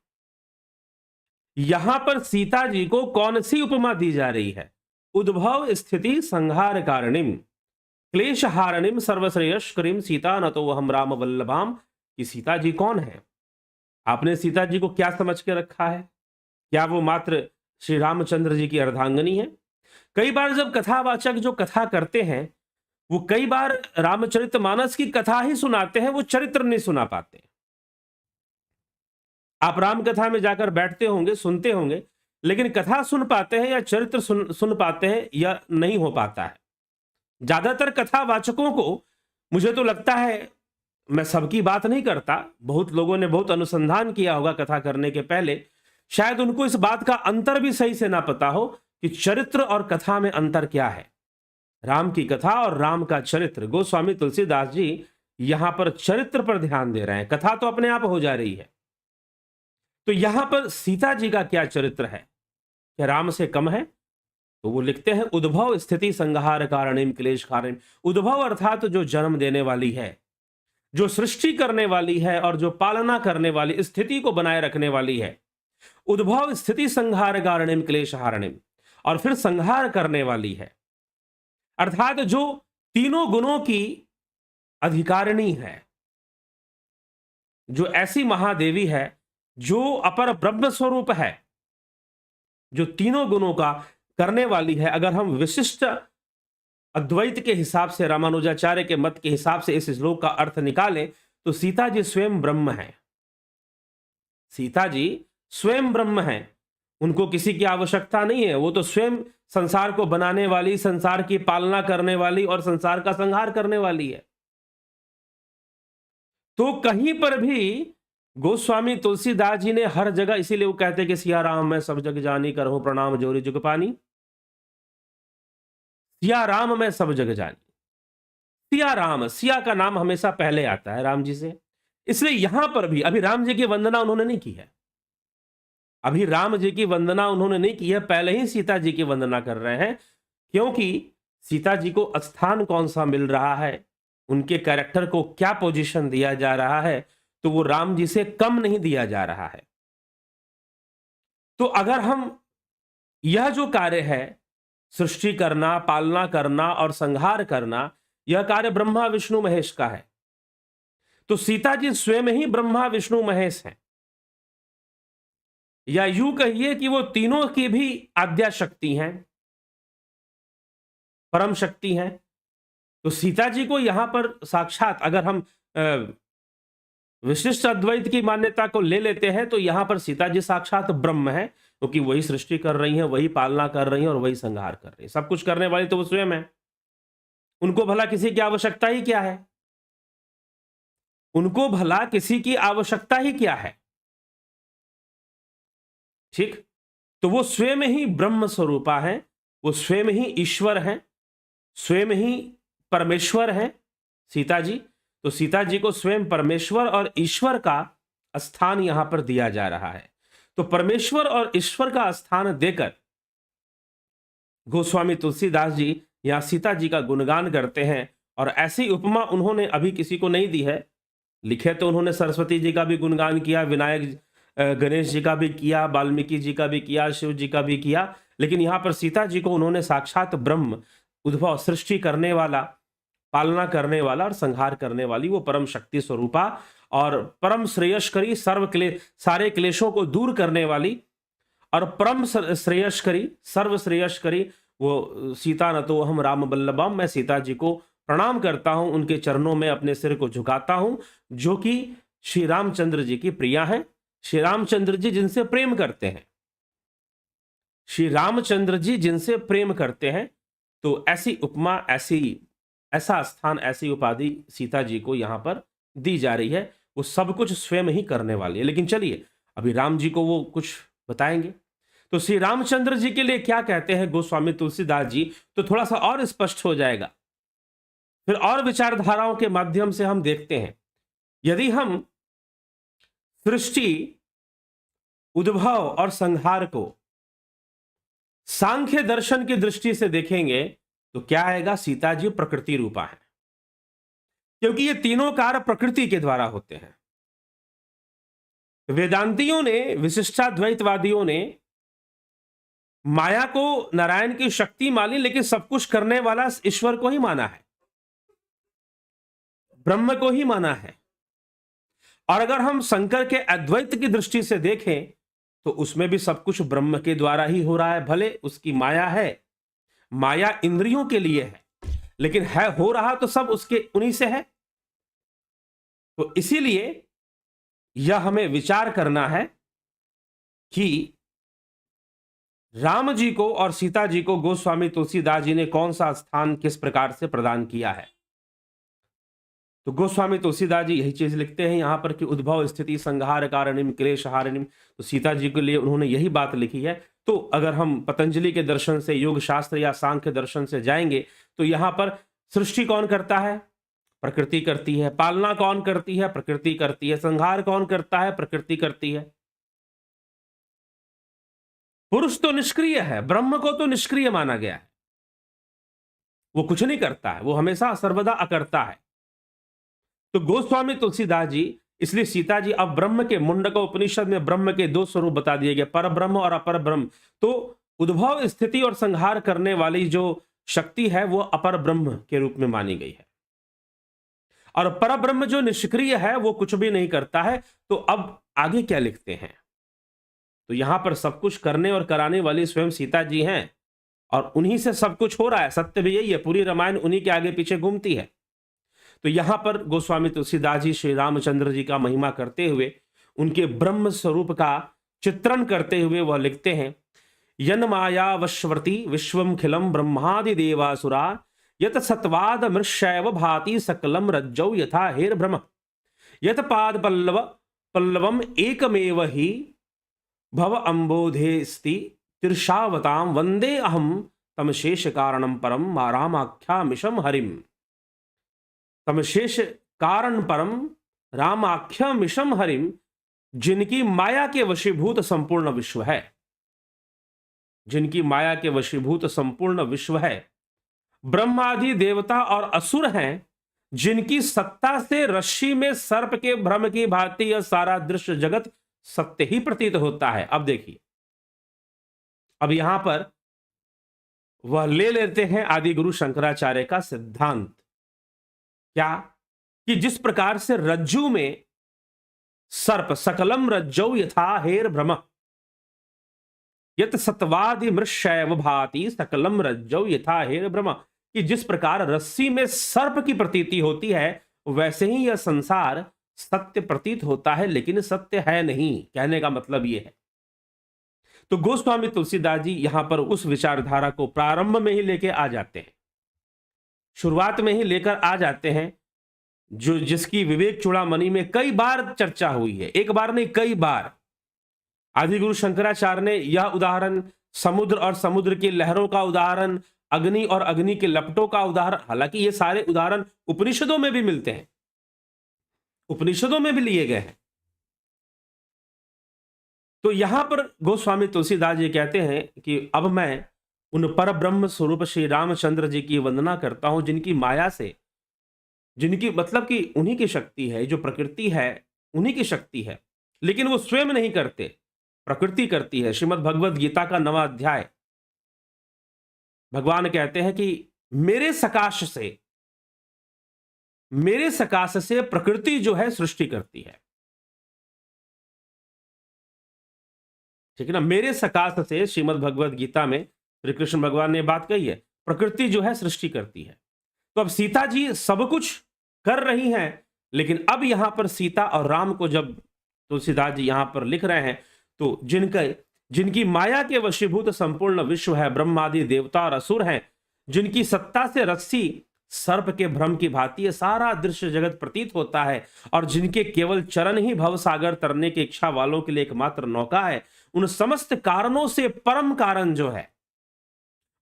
यहां पर सीता जी को कौन सी उपमा दी जा रही है? उद्भव स्थिति संहार कारणिम क्लेश हारणिम सर्वश्रेयस्करीम सीतानतो अहम राम वल्लभाम। कि सीता जी कौन है? आपने सीता जी को क्या समझ के रखा है? क्या वो मात्र श्री रामचंद्र जी की अर्धांगिनी है? कई बार जब कथावाचक जो कथा करते हैं, वो कई बार रामचरितमानस की कथा ही सुनाते हैं, वो चरित्र नहीं सुना पाते। आप राम कथा में जाकर बैठते होंगे, सुनते होंगे, लेकिन कथा सुन पाते हैं या चरित्र सुन पाते हैं या नहीं हो पाता है। ज्यादातर कथावाचकों को, मुझे तो लगता है, मैं सबकी बात नहीं करता, बहुत लोगों ने बहुत अनुसंधान किया होगा कथा करने के पहले, शायद उनको इस बात का अंतर भी सही से ना पता हो कि चरित्र और कथा में अंतर क्या है। राम की कथा और राम का चरित्र। गोस्वामी तुलसीदास जी यहां पर चरित्र पर ध्यान दे रहे हैं, कथा तो अपने आप हो जा रही है। तो यहां पर सीता जी का क्या चरित्र है? क्या राम से कम है? तो वो लिखते हैं उद्भव स्थिति संहार कारणिम क्लेश कारणिम। उद्भव अर्थात जो जन्म देने वाली है, जो सृष्टि करने वाली है और जो पालना करने वाली, स्थिति को बनाए रखने वाली है। उद्भव स्थिति संहार कारणिम क्लेश हारणिम, और फिर संहार करने वाली है, अर्थात जो तीनों गुणों की अधिकारिणी है, जो ऐसी महादेवी है, जो अपर ब्रह्म स्वरूप है, जो तीनों गुणों का करने वाली है। अगर हम विशिष्ट अद्वैत के हिसाब से, रामानुजाचार्य के मत के हिसाब से इस श्लोक का अर्थ निकालें, तो सीता जी स्वयं ब्रह्म है। सीता जी स्वयं ब्रह्म है, उनको किसी की आवश्यकता नहीं है। वो तो स्वयं संसार को बनाने वाली, संसार की पालना करने वाली और संसार का संहार करने वाली है। तो कहीं पर भी गोस्वामी तुलसीदास जी ने हर जगह, इसीलिए वो कहते कि सिया राम मैं सब जग जानी, करहूं प्रणाम जोरी जुग पानी। सिया राम मैं सब जग जानी, सिया राम, सिया का नाम हमेशा पहले आता है राम जी से। इसलिए यहां पर भी अभी राम जी की वंदना उन्होंने नहीं की है, अभी राम जी की वंदना उन्होंने नहीं की है, पहले ही सीता जी की वंदना कर रहे हैं। क्योंकि सीता जी को स्थान कौन सा मिल रहा है, उनके कैरेक्टर को क्या पोजीशन दिया जा रहा है, तो वो राम जी से कम नहीं दिया जा रहा है। तो अगर हम, यह जो कार्य है, सृष्टि करना, पालना करना और संहार करना, यह कार्य ब्रह्मा विष्णु महेश का है। तो सीता जी स्वयं ही ब्रह्मा विष्णु महेश हैं, या यूं कहिए कि वो तीनों की भी आद्या शक्ति हैं, परम शक्ति हैं। तो सीता जी को यहां पर साक्षात, अगर हम विशिष्ट अद्वैत की मान्यता को ले लेते हैं, तो यहां पर सीता जी साक्षात ब्रह्म है, क्योंकि वही सृष्टि कर रही हैं, वही पालना कर रही हैं और वही संहार कर रही हैं। सब कुछ करने वाली तो वो स्वयं है। उनको भला किसी की आवश्यकता ही क्या है? उनको भला किसी की आवश्यकता ही क्या है? ठीक, तो वो स्वयं ही ब्रह्म स्वरूपा है, वो स्वयं ही ईश्वर है, स्वयं ही परमेश्वर है सीता जी। तो सीता जी को स्वयं परमेश्वर और ईश्वर का स्थान यहां पर दिया जा रहा है। तो परमेश्वर और ईश्वर का स्थान देकर गोस्वामी तुलसीदास जी यहां सीता जी का गुणगान करते हैं। और ऐसी उपमा उन्होंने अभी किसी को नहीं दी है। लिखे तो उन्होंने सरस्वती जी का भी गुणगान किया, विनायक गणेश जी का भी किया, वाल्मीकि जी का भी किया, शिव जी का भी किया, लेकिन यहाँ पर सीता जी को उन्होंने साक्षात ब्रह्म, उद्भव, सृष्टि करने वाला, पालना करने वाला और संहार करने वाली वो परम शक्ति स्वरूपा और परम श्रेयस्करी, सारे क्लेशों को दूर करने वाली और परम श्रेयस्करी, सर्व श्रेयस्करी वो सीता न तो हम राम बल्लभम, मैं सीता जी को प्रणाम करता हूं, उनके चरणों में अपने सिर को झुकाता हूं, जो कि श्री रामचंद्र जी की प्रिया हैं। श्री रामचंद्र जी जिनसे प्रेम करते हैं, श्री रामचंद्र जी जिनसे प्रेम करते हैं, तो ऐसी उपमा, ऐसा स्थान, ऐसी उपाधि सीता जी को यहां पर दी जा रही है। वो सब कुछ स्वयं ही करने वाली है। लेकिन चलिए अभी राम जी को वो कुछ बताएंगे। तो श्री रामचंद्र जी के लिए क्या कहते हैं गोस्वामी तुलसीदास जी, तो थोड़ा सा और स्पष्ट हो जाएगा। फिर और विचारधाराओं के माध्यम से हम देखते हैं, यदि हम सृष्टि, उद्भव और संहार को सांख्य दर्शन की दृष्टि से देखेंगे तो क्या आएगा, सीता जी प्रकृति रूपा है, क्योंकि ये तीनों कार्य प्रकृति के द्वारा होते हैं। वेदांतियों ने, विशिष्टाद्वैतवादियों ने माया को नारायण की शक्ति मानी, लेकिन सब कुछ करने वाला ईश्वर को ही माना है, ब्रह्म को ही माना है। और अगर हम शंकर के अद्वैत की दृष्टि से देखें तो उसमें भी सब कुछ ब्रह्म के द्वारा ही हो रहा है। भले उसकी माया है, माया इंद्रियों के लिए है, लेकिन है, हो रहा तो सब उसके उन्हीं से है। तो इसीलिए यह हमें विचार करना है कि राम जी को और सीता जी को गोस्वामी तुलसीदास जी ने कौन सा स्थान किस प्रकार से प्रदान किया है। तो गोस्वामी तुलसीदास जी यही चीज लिखते हैं यहां पर कि उद्भव स्थिति संहार कारणिम क्लेश हारिणिम। तो सीता जी के लिए उन्होंने यही बात लिखी है। तो अगर हम पतंजलि के दर्शन से, योग शास्त्र या सांख्य दर्शन से जाएंगे तो यहां पर सृष्टि कौन करता है, प्रकृति करती है। पालना कौन करती है, प्रकृति करती है। संहार कौन करता है, प्रकृति करती है। पुरुष तो निष्क्रिय है, ब्रह्म को तो निष्क्रिय माना गया है, वो कुछ नहीं करता है, वो हमेशा सर्वदा अकर्ता है। तो गोस्वामी तुलसीदास जी, इसलिए सीता जी, अब ब्रह्म के, मुंडक उपनिषद में ब्रह्म के दो स्वरूप बता दिए गए, पर ब्रह्म और अपर ब्रह्म। तो उद्भव स्थिति और संहार करने वाली जो शक्ति है वो अपर ब्रह्म के रूप में मानी गई है, और पर ब्रह्म जो निष्क्रिय है वो कुछ भी नहीं करता है। तो अब आगे क्या लिखते हैं, तो यहां पर सब कुछ करने और कराने वाली स्वयं सीता जी हैं, और उन्हीं से सब कुछ हो रहा है। सत्य भी यही है, पूरी रामायण उन्हीं के आगे पीछे घूमती है। तो यहां पर गोस्वामी तुलसीदास जी श्री रामचंद्र जी का महिमा करते हुए, उनके ब्रह्म स्वरूप का चित्रण करते हुए वह लिखते हैं, यन माया वश्वर्ति विश्वम खिलम ब्रह्मादि देवासुरा यत सत्वाद मृषैव भाति सकलम रज्जौ यथा हेर भ्रम यत पाद पल्लवम एकमेव ही भव अंबोधेस्ति तिर्षावताम वंदे अहम तम शेष कारणम परम रामाख्यामिशम हरिम। तमशेष कारण परम रामाख्यामिशम हरिम, जिनकी माया के वशीभूत संपूर्ण विश्व है, जिनकी माया के वशीभूत संपूर्ण विश्व है। ब्रह्मादि देवता और असुर हैं, जिनकी सत्ता से रस्सी में सर्प के भ्रम की भांति यह सारा दृश्य जगत सत्य ही प्रतीत होता है। अब देखिए, अब यहां पर वह ले लेते हैं आदि गुरु शंकराचार्य का सिद्धांत, क्या कि जिस प्रकार से रज्जु में सर्प, सकलम रज्जौ यथा हेर भ्रम यत सत्वादि मृषैव भाति सकलम रज्जौ यथा हेर भ्रम, कि जिस प्रकार रस्सी में सर्प की प्रतीति होती है वैसे ही यह संसार सत्य प्रतीत होता है, लेकिन सत्य है नहीं। कहने का मतलब यह है। तो गोस्वामी तुलसीदास जी यहां पर उस विचारधारा को प्रारंभ में ही लेके आ जाते हैं, शुरुआत में ही लेकर आ जाते हैं, जो जिसकी विवेक चूड़ामणि में कई बार चर्चा हुई है, एक बार नहीं कई बार। आदि गुरु शंकराचार्य ने यह उदाहरण, समुद्र और समुद्र की लहरों का उदाहरण, अग्नि और अग्नि के लपटों का उदाहरण, हालांकि ये सारे उदाहरण उपनिषदों में भी मिलते हैं, उपनिषदों में भी लिए गए हैं। तो यहां पर गोस्वामी तुलसीदास जी कहते हैं कि अब मैं उन पर ब्रह्म स्वरूप श्री रामचंद्र जी की वंदना करता हूं, जिनकी माया से, जिनकी मतलब कि उन्हीं की शक्ति है, जो प्रकृति है उन्हीं की शक्ति है, लेकिन वो स्वयं नहीं करते, प्रकृति करती है। श्रीमद् भगवद गीता का 9वां अध्याय, भगवान कहते हैं कि मेरे सकाश से प्रकृति जो है सृष्टि करती है। ठीक है ना, मेरे सकाश से, श्रीमद् भगवद गीता में श्री कृष्ण भगवान ने बात कही है, प्रकृति जो है सृष्टि करती है। तो अब सीता जी सब कुछ कर रही हैं, लेकिन अब यहां पर सीता और राम को जब तुलसीदास जी यहां पर लिख रहे हैं, तो जिनकी माया के वशीभूत संपूर्ण विश्व है, ब्रह्मादि देवता और असुर हैं, जिनकी सत्ता से रस्सी सर्प के भ्रम की भांति ये सारा दृश्य जगत प्रतीत होता है, और जिनके केवल चरण ही भवसागर तरने की इच्छा वालों के लिए एकमात्र नौका है, उन समस्त कारणों से परम कारण जो है,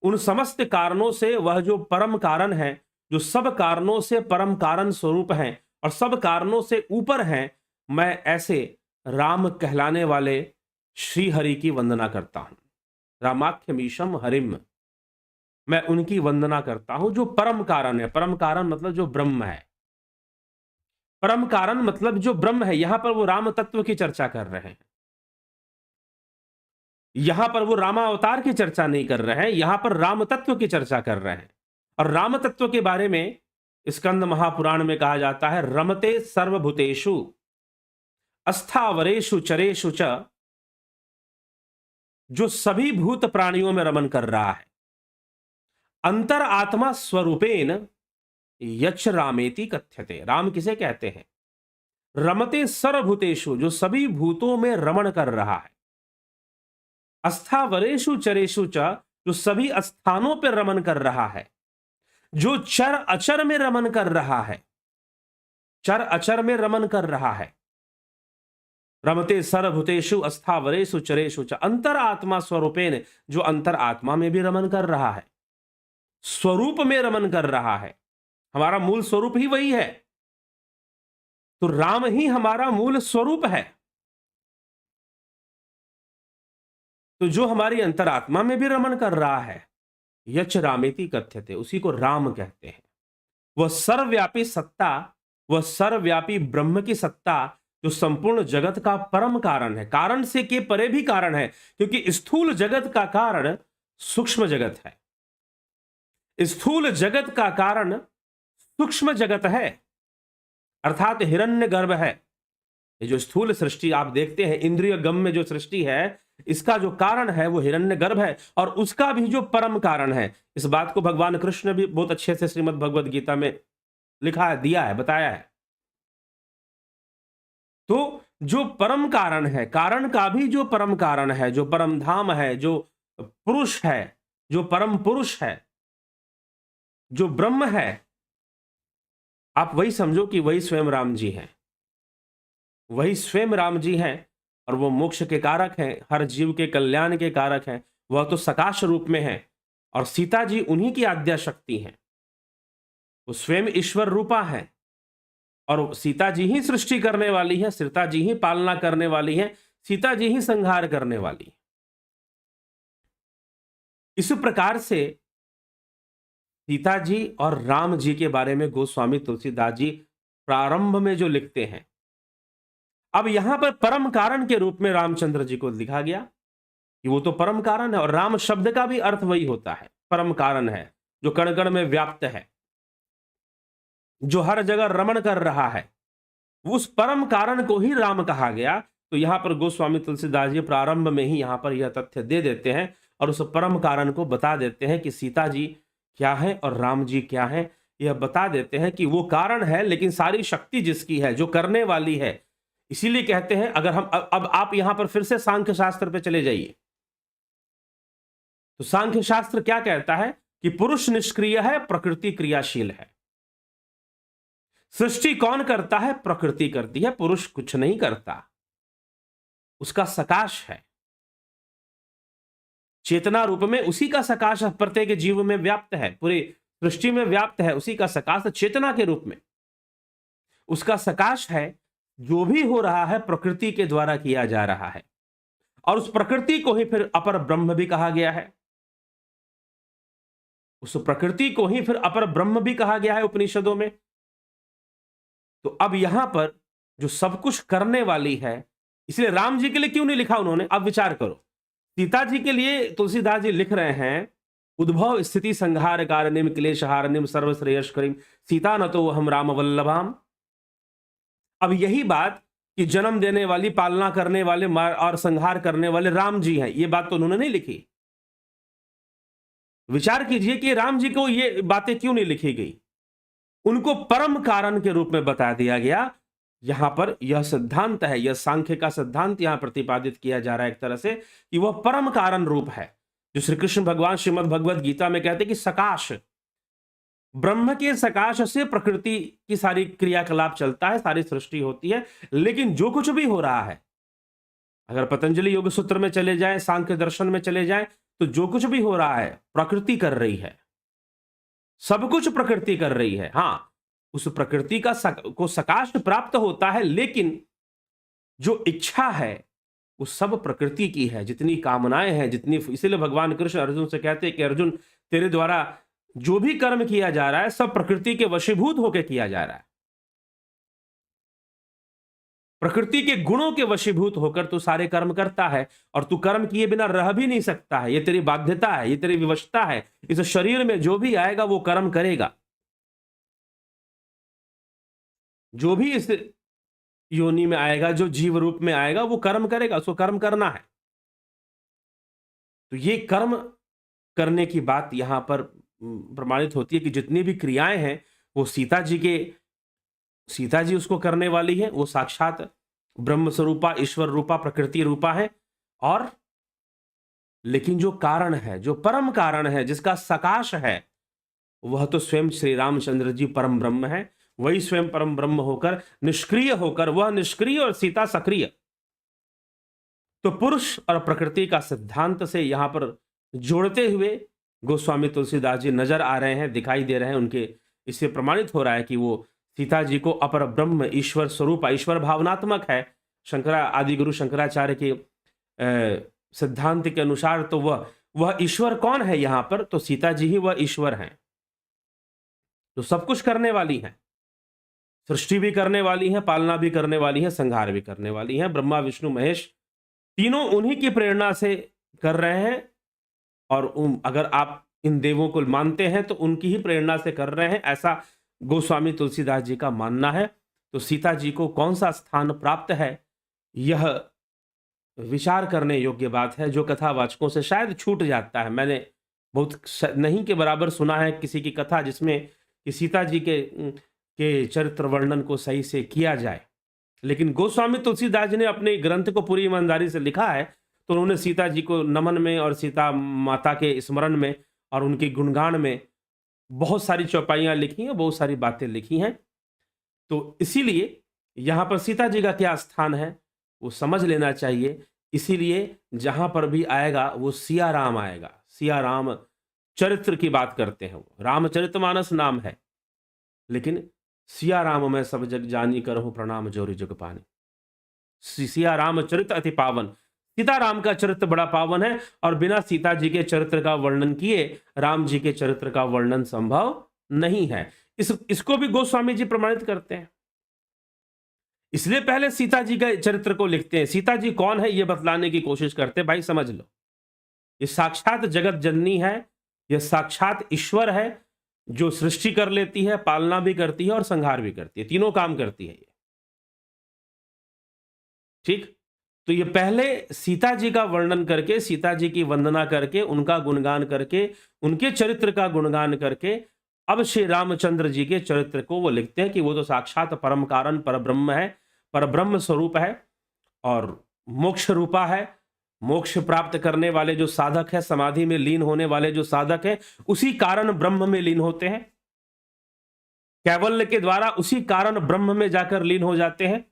उन समस्त कारणों से वह जो परम कारण है, जो सब कारणों से परम कारण स्वरूप हैं और सब कारणों से ऊपर हैं, मैं ऐसे राम कहलाने वाले श्री हरि की वंदना करता हूं। रामाख्यमीशम हरिम, मैं उनकी वंदना करता हूं जो परम कारण है। परम कारण मतलब जो ब्रह्म है, परम कारण मतलब जो ब्रह्म है। यहां पर वो राम तत्व की चर्चा कर रहे हैं, यहां पर वो रामावतार की चर्चा नहीं कर रहे हैं, यहां पर राम तत्व की चर्चा कर रहे हैं। और राम तत्व के बारे में स्कंद महापुराण में कहा जाता है, रमते सर्वभूतेषु अस्थावरेषु चरेषु च, जो सभी भूत प्राणियों में रमन कर रहा है। अंतर आत्मा स्वरूपेन यच रामेति कथ्यते, राम किसे कहते हैं? रमते सर्वभूतेषु, जो सभी भूतों में रमण कर रहा है। अस्थावरेषु चरेषु च, जो सभी स्थानों पर रमन कर रहा है, जो चर अचर में रमन कर रहा है, चर अचर में रमन कर रहा है। रमते सर्वभूतेषु अस्थावरेषु चरेषु च, अंतर आत्मा स्वरूपेन, जो अंतर आत्मा में भी रमन कर रहा है, स्वरूप में रमन कर रहा है। हमारा मूल स्वरूप ही वही है, तो राम ही हमारा मूल स्वरूप है। तो जो हमारी अंतरात्मा में भी रमन कर रहा है, यच रामेति कथ्यते, उसी को राम कहते हैं। वह सर्वव्यापी सत्ता, वह सर्वव्यापी ब्रह्म की सत्ता, जो संपूर्ण जगत का परम कारण है, कारण से के परे भी कारण है, क्योंकि स्थूल जगत का कारण सूक्ष्म जगत है, स्थूल जगत का कारण सूक्ष्म जगत है, अर्थात हिरण्यगर्भ है। ये जो स्थूल सृष्टि आप देखते हैं, इंद्रिय गम्य जो सृष्टि है, इसका जो कारण है वो हिरण्यगर्भ है, और उसका भी जो परम कारण है। इस बात को भगवान कृष्ण भी बहुत अच्छे से श्रीमद् भगवद गीता में लिखा है, दिया है, बताया है। तो जो परम कारण है, कारण का भी जो परम कारण है, जो परम धाम है, जो पुरुष है, जो परम पुरुष है, जो ब्रह्म है, आप वही समझो कि वही स्वयं राम जी हैं, वही स्वयं राम जी हैं। और वो मोक्ष के कारक हैं, हर जीव के कल्याण के कारक हैं। वह तो सकाश रूप में है, और सीता जी उन्हीं की आद्या शक्ति हैं। वो स्वयं ईश्वर रूपा है, और सीता जी ही सृष्टि करने वाली है, सीता जी ही पालना करने वाली है, सीता जी ही संहार करने वाली है। इस प्रकार से सीता जी और राम जी के बारे में गोस्वामी तुलसीदास जी प्रारंभ में जो लिखते हैं, अब यहां पर परम कारण के रूप में रामचंद्र जी को लिखा गया कि वो तो परम कारण है। और राम शब्द का भी अर्थ वही होता है, परम कारण है, जो कण कण में व्याप्त है, जो हर जगह रमण कर रहा है, उस परम कारण को ही राम कहा गया। तो यहां पर गोस्वामी तुलसीदास जी प्रारंभ में ही यहां पर यह तथ्य दे देते हैं, और उस परम कारण को बता देते हैं कि सीता जी क्या है और राम जी क्या है। यह बता देते हैं कि वो कारण है, लेकिन सारी शक्ति जिसकी है, जो करने वाली है। इसीलिए कहते हैं, अगर हम अब आप यहां पर फिर से सांख्य शास्त्र पे चले जाइए, तो सांख्य शास्त्र क्या कहता है कि पुरुष निष्क्रिय है, प्रकृति क्रियाशील है। सृष्टि कौन करता है? प्रकृति करती है, पुरुष कुछ नहीं करता, उसका सकाश है, चेतना रूप में उसी का सकाश प्रत्येक जीव में व्याप्त है, पूरी सृष्टि में व्याप्त है, उसी का सकाश चेतना के रूप में उसका सकाश है। जो भी हो रहा है प्रकृति के द्वारा किया जा रहा है, और उस प्रकृति को ही फिर अपर ब्रह्म भी कहा गया है, उस प्रकृति को ही फिर अपर ब्रह्म भी कहा गया है उपनिषदों में। तो अब यहां पर जो सब कुछ करने वाली है, इसलिए राम जी के लिए क्यों नहीं लिखा उन्होंने? आप विचार करो। सीता जी के लिए तुलसीदास जी लिख रहे हैं, उद्भव स्थिति संहार कारणिम क्लेशहारिणीम सर्वश्रेयस्करीम सीता न तो हम राम वल्लभाम। अब यही बात कि जन्म देने वाली, पालना करने वाले और संहार करने वाले राम जी हैं, ये बात तो उन्होंने नहीं लिखी। विचार कीजिए कि राम जी को ये बातें क्यों नहीं लिखी गई? उनको परम कारण के रूप में बता दिया गया। यहां पर यह सिद्धांत है, यह सांख्य का सिद्धांत यहां प्रतिपादित किया जा रहा है एक तरह से, कि वह परम कारण रूप है, जो श्री कृष्ण भगवान श्रीमद् भगवद गीता में कहते हैं कि सकाश, ब्रह्म के सकाश से प्रकृति की सारी क्रियाकलाप चलता है, सारी सृष्टि होती है। लेकिन जो कुछ भी हो रहा है, अगर पतंजलि योग सूत्र में चले जाएं, सांख्य दर्शन में चले जाएं, तो जो कुछ भी हो रहा है प्रकृति कर रही है, सब कुछ प्रकृति कर रही है। हां, उस प्रकृति का को सकाश प्राप्त होता है, लेकिन जो इच्छा है वो सब प्रकृति की है, जितनी कामनाएं हैं, जितनी, इसलिए भगवान कृष्ण अर्जुन से कहते हैं कि अर्जुन, तेरे द्वारा जो भी कर्म किया जा रहा है सब प्रकृति के वशीभूत होकर किया जा रहा है। प्रकृति के गुणों के वशीभूत होकर तू सारे कर्म करता है, और तू कर्म किए बिना रह भी नहीं सकता है। ये तेरी बाध्यता है, ये तेरी विवशता है। इस शरीर में जो भी आएगा वो कर्म करेगा, जो भी इस योनि में आएगा, जो जीव रूप में आएगा वो कर्म करेगा, उसको कर्म करना है। तो ये कर्म करने की बात यहां पर प्रमाणित होती है कि जितनी भी क्रियाएं हैं वो सीता जी उसको करने वाली है। वो साक्षात ब्रह्म स्वरूपा, ईश्वर रूपा, प्रकृति रूपा है। और लेकिन जो कारण है, जो परम कारण है, जिसका सकाश है, वह तो स्वयं श्री रामचंद्र जी परम ब्रह्म है। वही स्वयं परम ब्रह्म होकर निष्क्रिय होकर, वह निष्क्रिय और सीता सक्रिय। तो पुरुष और प्रकृति का सिद्धांत से यहां पर जोड़ते हुए गोस्वामी तुलसीदास जी नजर आ रहे हैं, दिखाई दे रहे हैं। उनके इससे प्रमाणित हो रहा है कि वो सीता जी को अपर ब्रह्म, ईश्वर स्वरूप, ईश्वर भावनात्मक है। आदि गुरु शंकराचार्य के सिद्धांत के अनुसार तो वह ईश्वर कौन है यहां पर? तो सीता जी ही वह ईश्वर हैं, तो सब कुछ करने वाली हैं, सृष्टि भी करने वाली हैं, पालना भी करने वाली हैं, संहार भी करने वाली हैं। ब्रह्मा विष्णु महेश तीनों उन्हीं की प्रेरणा से कर रहे हैं। और अगर आप इन देवों को मानते हैं तो उनकी ही प्रेरणा से कर रहे हैं, ऐसा गोस्वामी तुलसीदास जी का मानना है। तो सीता जी को कौन सा स्थान प्राप्त है, यह विचार करने योग्य बात है, जो कथावाचकों से शायद छूट जाता है। मैंने बहुत नहीं के बराबर सुना है किसी की कथा जिसमें कि सीता जी के चरित्र वर्णन को सही से किया जाए। लेकिन गोस्वामी तुलसीदास जी ने अपने ग्रंथ को पूरी ईमानदारी से लिखा है, तो उन्होंने सीता जी को नमन में और सीता माता के स्मरण में और उनके गुणगान में बहुत सारी चौपाइयां लिखी हैं, बहुत सारी बातें लिखी हैं। तो इसीलिए यहां पर सीता जी का क्या स्थान है वो समझ लेना चाहिए। इसीलिए जहां पर भी आएगा वो सिया राम आएगा। सिया राम चरित्र की बात करते हैं, वो रामचरितमानस नाम है, लेकिन सिया राम मैं सब जग जानी करहूं प्रणाम जोरी जग पानी। सिया राम चरित्र अति पावन, सीता राम का चरित्र बड़ा पावन है, और बिना सीता जी के चरित्र का वर्णन किए राम जी के चरित्र का वर्णन संभव नहीं है। इसको भी गोस्वामी जी प्रमाणित करते हैं। इसलिए पहले सीता जी के चरित्र को लिखते हैं। सीता जी कौन है यह बतलाने की कोशिश करते हैं। भाई समझ लो, ये साक्षात जगत जननी है, यह साक्षात ईश्वर है, जो सृष्टि कर लेती है, पालना भी करती है और संहार भी करती है, तीनों काम करती है ये। ठीक, तो ये पहले सीता जी का वर्णन करके, सीता जी की वंदना करके, उनका गुणगान करके, उनके चरित्र का गुणगान करके, अब श्री रामचंद्र जी के चरित्र को वो लिखते हैं कि वो तो साक्षात परम कारण परब्रह्म है, परब्रह्म स्वरूप है और मोक्ष रूपा है। मोक्ष प्राप्त करने वाले जो साधक है, समाधि में लीन होने वाले जो साधक है, उसी कारण ब्रह्म में लीन होते हैं। कैवल्य के द्वारा उसी कारण ब्रह्म में जाकर लीन हो जाते हैं।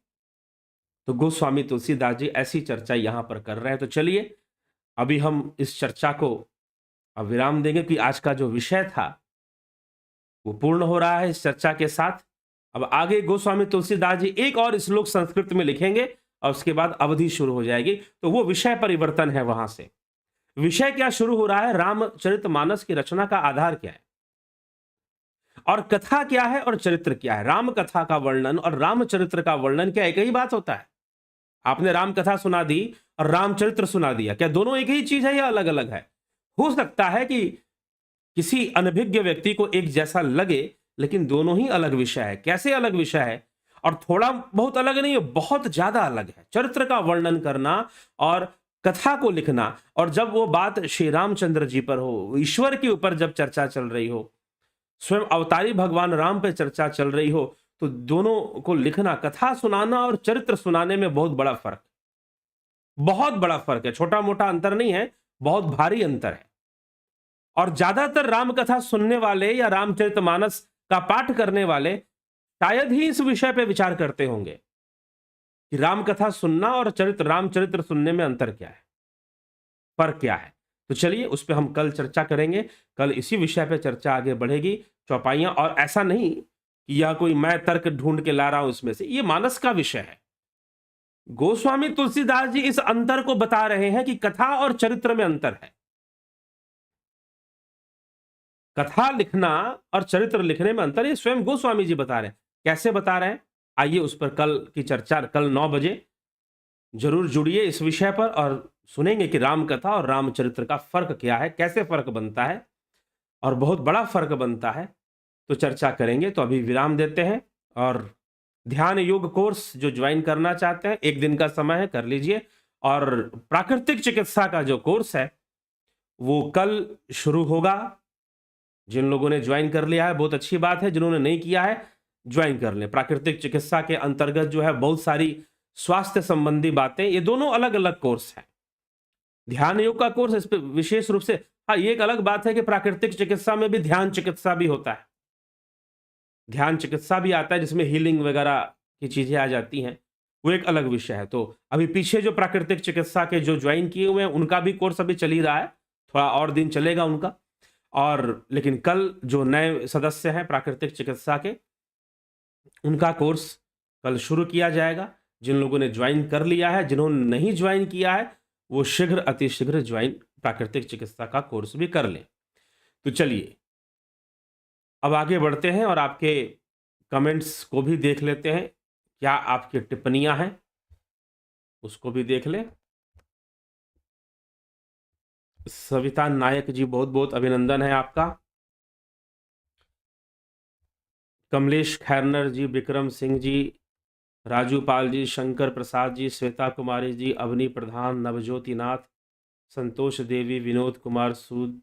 तो गोस्वामी तुलसीदास जी ऐसी चर्चा यहां पर कर रहे हैं। तो चलिए अभी हम इस चर्चा को अब विराम देंगे कि आज का जो विषय था वो पूर्ण हो रहा है इस चर्चा के साथ। अब आगे गोस्वामी तुलसीदास जी एक और श्लोक संस्कृत में लिखेंगे और उसके बाद अवधि शुरू हो जाएगी। तो वो विषय परिवर्तन है। वहां से विषय क्या शुरू हो रहा है, रामचरितमानस की रचना का आधार क्या है और कथा क्या है और चरित्र क्या है। राम कथा का वर्णन और रामचरित्र का वर्णन क्या एक ही बात होता है? आपने राम कथा सुना दी और रामचरित्र सुना दिया, क्या दोनों एक ही चीज है या अलग अलग है? हो सकता है कि किसी अनभिज्ञ व्यक्ति को एक जैसा लगे, लेकिन दोनों ही अलग विषय है। कैसे अलग विषय है? और थोड़ा बहुत अलग नहीं है, बहुत ज्यादा अलग है। चरित्र का वर्णन करना और कथा को लिखना, और जब वो बात श्री रामचंद्र जी पर हो, ईश्वर के ऊपर जब चर्चा चल रही हो, स्वयं अवतारी भगवान राम पे चर्चा चल रही हो, तो दोनों को लिखना, कथा सुनाना और चरित्र सुनाने में बहुत बड़ा फर्क, बहुत बड़ा फर्क है। छोटा मोटा अंतर नहीं है, बहुत भारी अंतर है। और ज्यादातर राम कथा सुनने वाले या रामचरितमानस का पाठ करने वाले शायद ही इस विषय पे विचार करते होंगे कि राम कथा सुनना और रामचरित्र सुनने में अंतर क्या है, फर्क क्या है। तो चलिए उस पे हम कल चर्चा करेंगे। कल इसी विषय पे चर्चा आगे बढ़ेगी, चौपाइयां। और ऐसा नहीं कि यह कोई मैं तर्क ढूंढ के ला रहा हूं इसमें से, ये मानस का विषय है। गोस्वामी तुलसीदास जी इस अंतर को बता रहे हैं कि कथा और चरित्र में अंतर है। कथा लिखना और चरित्र लिखने में अंतर, ये स्वयं गोस्वामी जी बता रहे हैं। कैसे बता रहे हैं, आइए उस पर कल की चर्चा, कल 9 बजे जरूर जुड़िए इस विषय पर, और सुनेंगे कि राम कथा और रामचरित्र का फर्क क्या है, कैसे फर्क बनता है, और बहुत बड़ा फर्क बनता है। तो चर्चा करेंगे। तो अभी विराम देते हैं, और ध्यान योग कोर्स जो ज्वाइन करना चाहते हैं, 1 दिन का समय है, कर लीजिए। और प्राकृतिक चिकित्सा का जो कोर्स है वो कल शुरू होगा। जिन लोगों ने ज्वाइन कर लिया है बहुत अच्छी बात है, जिन्होंने नहीं किया है ज्वाइन कर लें। प्राकृतिक चिकित्सा के अंतर्गत जो है बहुत सारी स्वास्थ्य संबंधी बातें, ये दोनों अलग अलग कोर्स हैं। ध्यान योग का कोर्स इस पे विशेष रूप से, हाँ ये एक अलग बात है कि प्राकृतिक चिकित्सा में भी ध्यान चिकित्सा भी होता है, ध्यान चिकित्सा भी आता है जिसमें हीलिंग वगैरह की चीजें आ जाती हैं, वो एक अलग विषय है। तो अभी पीछे जो प्राकृतिक चिकित्सा के जो ज्वाइन किए हुए हैं उनका भी कोर्स अभी चल ही रहा है, थोड़ा और दिन चलेगा उनका। और लेकिन कल जो नए सदस्य हैं प्राकृतिक चिकित्सा के, उनका कोर्स कल शुरू किया जाएगा। जिन लोगों ने ज्वाइन कर लिया है, जिन्होंने नहीं ज्वाइन किया है, वो शीघ्र अतिशीघ्र ज्वाइन प्राकृतिक चिकित्सा का कोर्स भी कर लें। तो चलिए अब आगे बढ़ते हैं और आपके कमेंट्स को भी देख लेते हैं, क्या आपकी टिप्पणियां हैं उसको भी देख लें। सविता नायक जी, बहुत बहुत अभिनंदन है आपका। कमलेश खैरनर जी, विक्रम सिंह जी, राजू पाल जी, शंकर प्रसाद जी, श्वेता कुमारी जी, अवनी प्रधान, नवज्योति नाथ, संतोष देवी, विनोद कुमार सूद,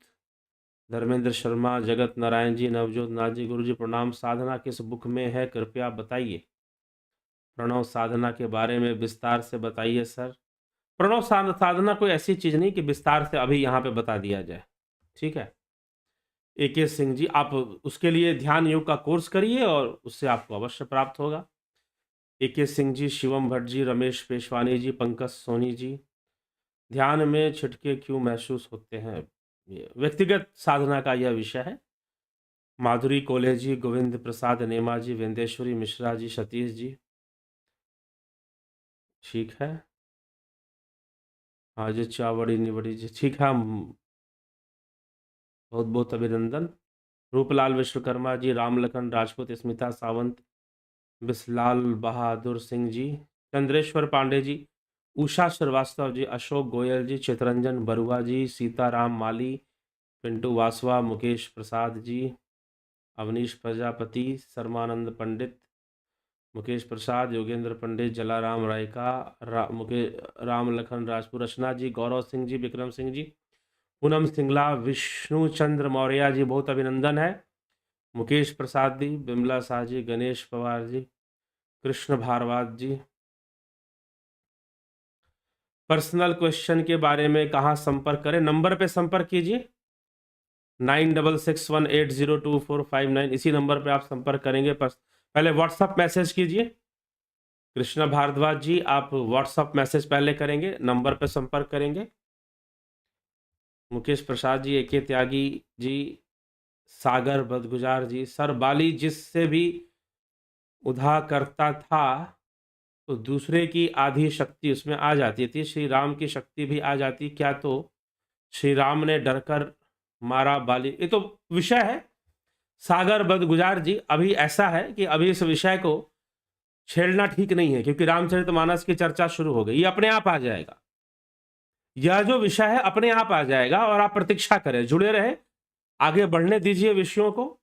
धर्मेंद्र शर्मा, जगत नारायण जी, नवजोत नाथ जी, गुरु जी प्रणाम। साधना किस बुक में है कृपया बताइए। प्रणव साधना के बारे में विस्तार से बताइए सर। प्रणव साधना कोई ऐसी चीज नहीं कि विस्तार से अभी यहाँ पे बता दिया जाए, ठीक है। AK सिंह जी, आप उसके लिए ध्यान योग का कोर्स करिए और उससे आपको अवश्य प्राप्त होगा। AK सिंह जी, शिवम भट्ट जी, रमेश पेशवानी जी, पंकज सोनी जी, ध्यान में छिटके क्यों महसूस होते हैं, ये व्यक्तिगत साधना का यह विषय है। माधुरी कोले जी, गोविंद प्रसाद नेमा जी, वेंदेश्वरी मिश्रा जी, सतीश जी, ठीक है। हाँ जी, चावड़ी निवड़ी जी, ठीक है, बहुत बहुत अभिनंदन। रूपलाल विश्वकर्मा जी, रामलखन राजपूत, स्मिता सावंत, बिस्लाल बहादुर सिंह जी, चंद्रेश्वर पांडे जी, उषा श्रीवास्तव जी, अशोक गोयल जी, चितरंजन बरुआ जी, सीताराम माली, पिंटू वासवा, मुकेश प्रसाद जी, अवनीश प्रजापति, शर्मानंद पंडित, मुकेश प्रसाद, योगेंद्र पंडित, जलाराम रायका, राम लखन राजपूत, रचना जी, गौरव सिंह जी, विक्रम सिंह जी, पूनम सिंगला, विष्णु चंद्र मौर्य जी, बहुत अभिनंदन है। मुकेश प्रसाद जी, बिमला शाह जी, गणेश पवार जी, कृष्ण भारद्वाज जी। पर्सनल क्वेश्चन के बारे में कहाँ संपर्क करें, नंबर पे संपर्क कीजिए 9661802459, इसी नंबर पे आप संपर्क करेंगे। पहले व्हाट्सएप मैसेज कीजिए। कृष्ण भारद्वाज जी, आप व्हाट्सएप मैसेज पहले करेंगे, नंबर पे संपर्क करेंगे। मुकेश प्रसाद जी, AK त्यागी जी, सागर बदगुजार जी, सर बाली जिससे भी उधा करता था तो दूसरे की आधी शक्ति उसमें आ जाती थी, श्री राम की शक्ति भी आ जाती क्या, तो श्री राम ने डरकर मारा बाली। ये तो विषय है सागर बदगुजार जी। अभी ऐसा है कि अभी इस विषय को छेड़ना ठीक नहीं है, क्योंकि रामचरितमानस की चर्चा शुरू हो गई, ये अपने आप आ जाएगा। यह जो विषय है अपने आप आ जाएगा, और आप प्रतीक्षा करें, जुड़े रहे, आगे बढ़ने दीजिए विषयों को।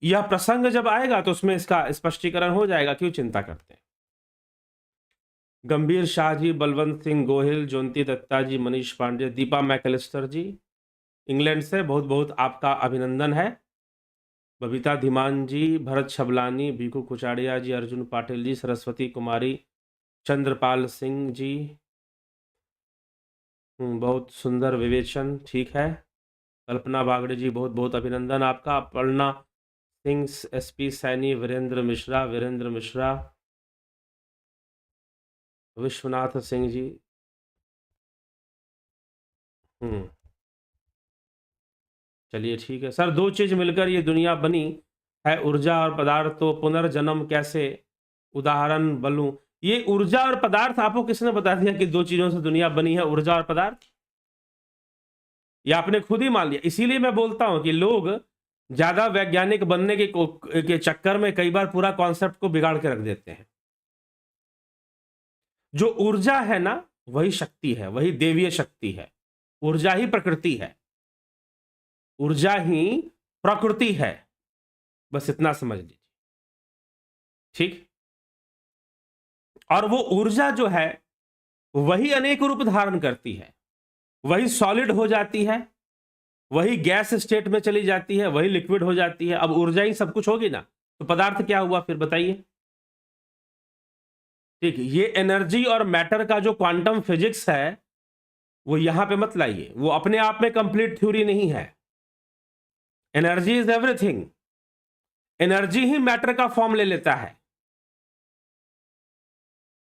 यह प्रसंग जब आएगा तो उसमें इसका स्पष्टीकरण हो जाएगा, क्यों चिंता करते हैं। गंभीर शाह जी, बलवंत सिंह गोहिल, ज्योति दत्ता जी, मनीष पांडे, दीपा मैकलिस्टर जी इंग्लैंड से, बहुत बहुत आपका अभिनंदन है। बबीता धीमान जी, भरत छबलानी, भीखू कुचाड़िया जी, अर्जुन पाटिल जी, सरस्वती कुमारी, चंद्रपाल सिंह जी, बहुत सुंदर विवेचन, ठीक है। कल्पना बागड़े जी, बहुत बहुत अभिनंदन आपका। अपर्णा सिंह, एसपी सैनी, वीरेंद्र मिश्रा, विश्वनाथ सिंह जी, चलिए ठीक है सर। दो चीज मिलकर ये दुनिया बनी है, ऊर्जा और पदार्थ, तो पुनर्जन्म कैसे उदाहरण बलूं। ये ऊर्जा और पदार्थ आपको किसने बता दिया कि दो चीजों से दुनिया बनी है, ऊर्जा और पदार्थ? ये आपने खुद ही मान लिया। इसीलिए मैं बोलता हूं कि लोग ज्यादा वैज्ञानिक बनने के चक्कर में कई बार पूरा कॉन्सेप्ट को बिगाड़ के रख देते हैं। जो ऊर्जा है ना, वही शक्ति है, वही देवीय शक्ति है। ऊर्जा ही प्रकृति है, ऊर्जा ही प्रकृति है, बस इतना समझ लीजिए, ठीक। और वो ऊर्जा जो है वही अनेक रूप धारण करती है, वही सॉलिड हो जाती है, वही गैस स्टेट में चली जाती है, वही लिक्विड हो जाती है। अब ऊर्जा ही सब कुछ होगी ना, तो पदार्थ क्या हुआ फिर बताइए? ठीक, ये एनर्जी और मैटर का जो क्वांटम फिजिक्स है वो यहां पे मत लाइए, वो अपने आप में कंप्लीट थ्योरी नहीं है। Energy is everything, energy he matter का फॉर्म ले लेता है,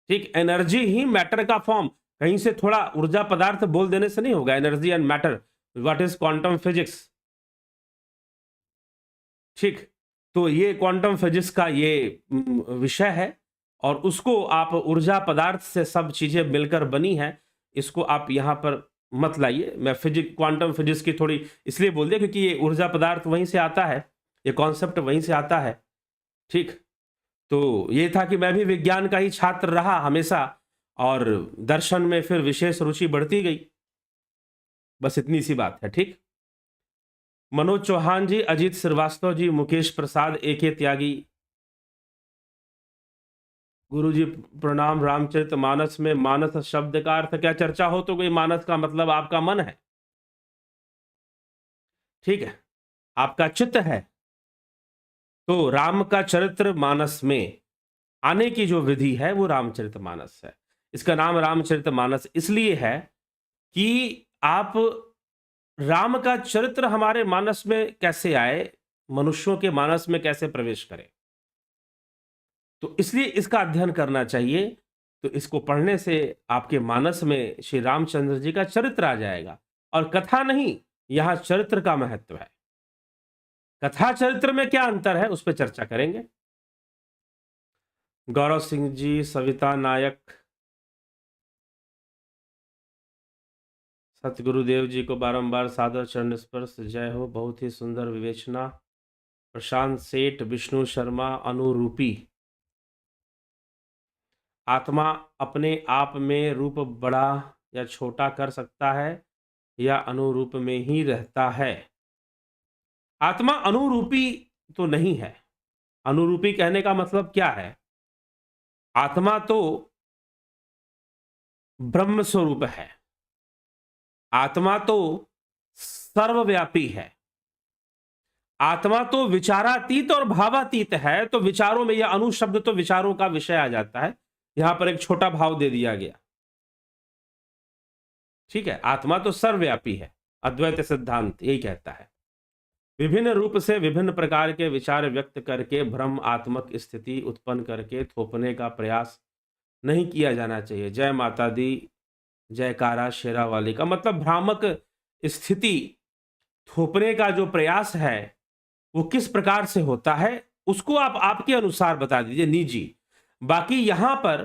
ठीक। एनर्जी ही मैटर का फॉर्म, कहीं से थोड़ा ऊर्जा पदार्थ बोल देने से नहीं होगा। Energy and matter, what is quantum physics, ठीक। तो ये क्वांटम फिजिक्स का ये विषय है, और उसको आप ऊर्जा पदार्थ से सब चीजें मिलकर बनी है, इसको आप यहां पर मत लाइए। मैं क्वांटम फिजिक्स की थोड़ी इसलिए बोल दिया क्योंकि ये ऊर्जा पदार्थ वहीं से आता है, ये कॉन्सेप्ट वहीं से आता है, ठीक। तो ये था कि मैं भी विज्ञान का ही छात्र रहा हमेशा, और दर्शन में फिर विशेष रुचि बढ़ती गई, बस इतनी सी बात है, ठीक। मनोज चौहान जी, अजीत श्रीवास्तव जी, मुकेश प्रसाद, एके त्यागी, गुरु जी प्रणाम। रामचरितमानस में मानस शब्द का अर्थ क्या? चर्चा हो तो गई। मानस का मतलब आपका मन है, ठीक है, आपका चित्त है। तो राम का चरित्र मानस में आने की जो विधि है वो रामचरितमानस है। इसका नाम रामचरितमानस इसलिए है कि आप राम का चरित्र हमारे मानस में कैसे आए, मनुष्यों के मानस में कैसे प्रवेश करे, तो इसलिए इसका अध्ययन करना चाहिए। तो इसको पढ़ने से आपके मानस में श्री रामचंद्र जी का चरित्र आ जाएगा, और कथा नहीं, यहां चरित्र का महत्व है। कथा चरित्र में क्या अंतर है उस पर चर्चा करेंगे। गौरव सिंह जी, सविता नायक, सतगुरुदेव जी को बारंबार सादर चरण स्पर्श, जय हो, बहुत ही सुंदर विवेचना। प्रशांत सेठ, विष्णु शर्मा, अनुरूपी, आत्मा अपने आप में रूप बड़ा या छोटा कर सकता है या अनुरूप में ही रहता है? आत्मा अनुरूपी तो नहीं है। अनुरूपी कहने का मतलब क्या है? आत्मा तो ब्रह्म स्वरूप है, आत्मा तो सर्वव्यापी है, आत्मा तो विचारातीत और भावातीत है। तो विचारों में यह अनु शब्द तो विचारों का विषय आ जाता है, यहां पर एक छोटा भाव दे दिया गया, ठीक है। आत्मा तो सर्वव्यापी है, अद्वैत सिद्धांत यही कहता है। विभिन्न रूप से विभिन्न प्रकार के विचार व्यक्त करके भ्रम आत्मक स्थिति उत्पन्न करके थोपने का प्रयास नहीं किया जाना चाहिए। जय माता दी, जयकारा शेरा वाली का मतलब भ्रामक स्थिति थोपने का जो प्रयास है वो किस प्रकार से होता है उसको आप आपके अनुसार बता दीजिए, निजी। बाकी यहां पर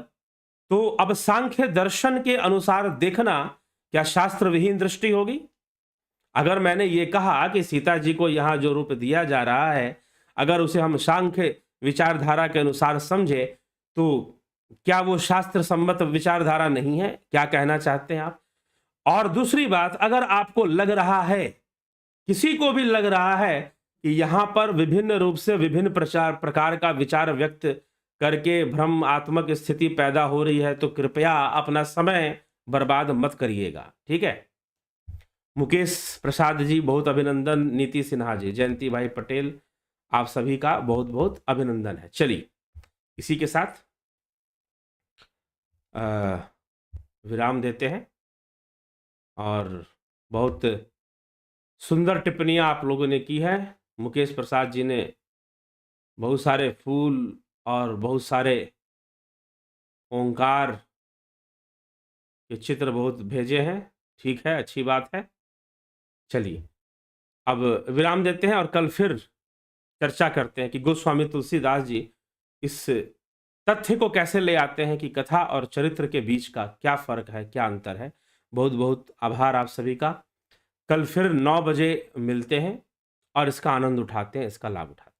तो अब सांख्य दर्शन के अनुसार देखना क्या शास्त्र विहीन दृष्टि होगी? अगर मैंने ये कहा कि सीता जी को यहां जो रूप दिया जा रहा है, अगर उसे हम सांख्य विचारधारा के अनुसार समझे तो क्या वो शास्त्र सम्मत विचारधारा नहीं है? क्या कहना चाहते हैं आप? और दूसरी बात, अगर आपको लग रहा है, किसी को भी लग रहा है कि यहाँ पर विभिन्न रूप से विभिन्न प्रकार का विचार व्यक्त करके भ्रमात्मक स्थिति पैदा हो रही है, तो कृपया अपना समय बर्बाद मत करिएगा, ठीक है? मुकेश प्रसाद जी बहुत अभिनंदन, नीति सिन्हा जी, जयंती भाई पटेल, आप सभी का बहुत बहुत अभिनंदन है। चलिए इसी के साथ विराम देते हैं। और बहुत सुंदर टिप्पणियां आप लोगों ने की है। मुकेश प्रसाद जी ने बहुत सारे फूल और बहुत सारे ओंकार के चित्र बहुत भेजे हैं, ठीक है, अच्छी बात है। चलिए अब विराम देते हैं और कल फिर चर्चा करते हैं कि गोस्वामी तुलसीदास जी इस तथ्य को कैसे ले आते हैं कि कथा और चरित्र के बीच का क्या फर्क है, क्या अंतर है। बहुत बहुत आभार आप सभी का। कल फिर 9 बजे मिलते हैं और इसका आनंद उठाते हैं, इसका लाभ उठाते हैं।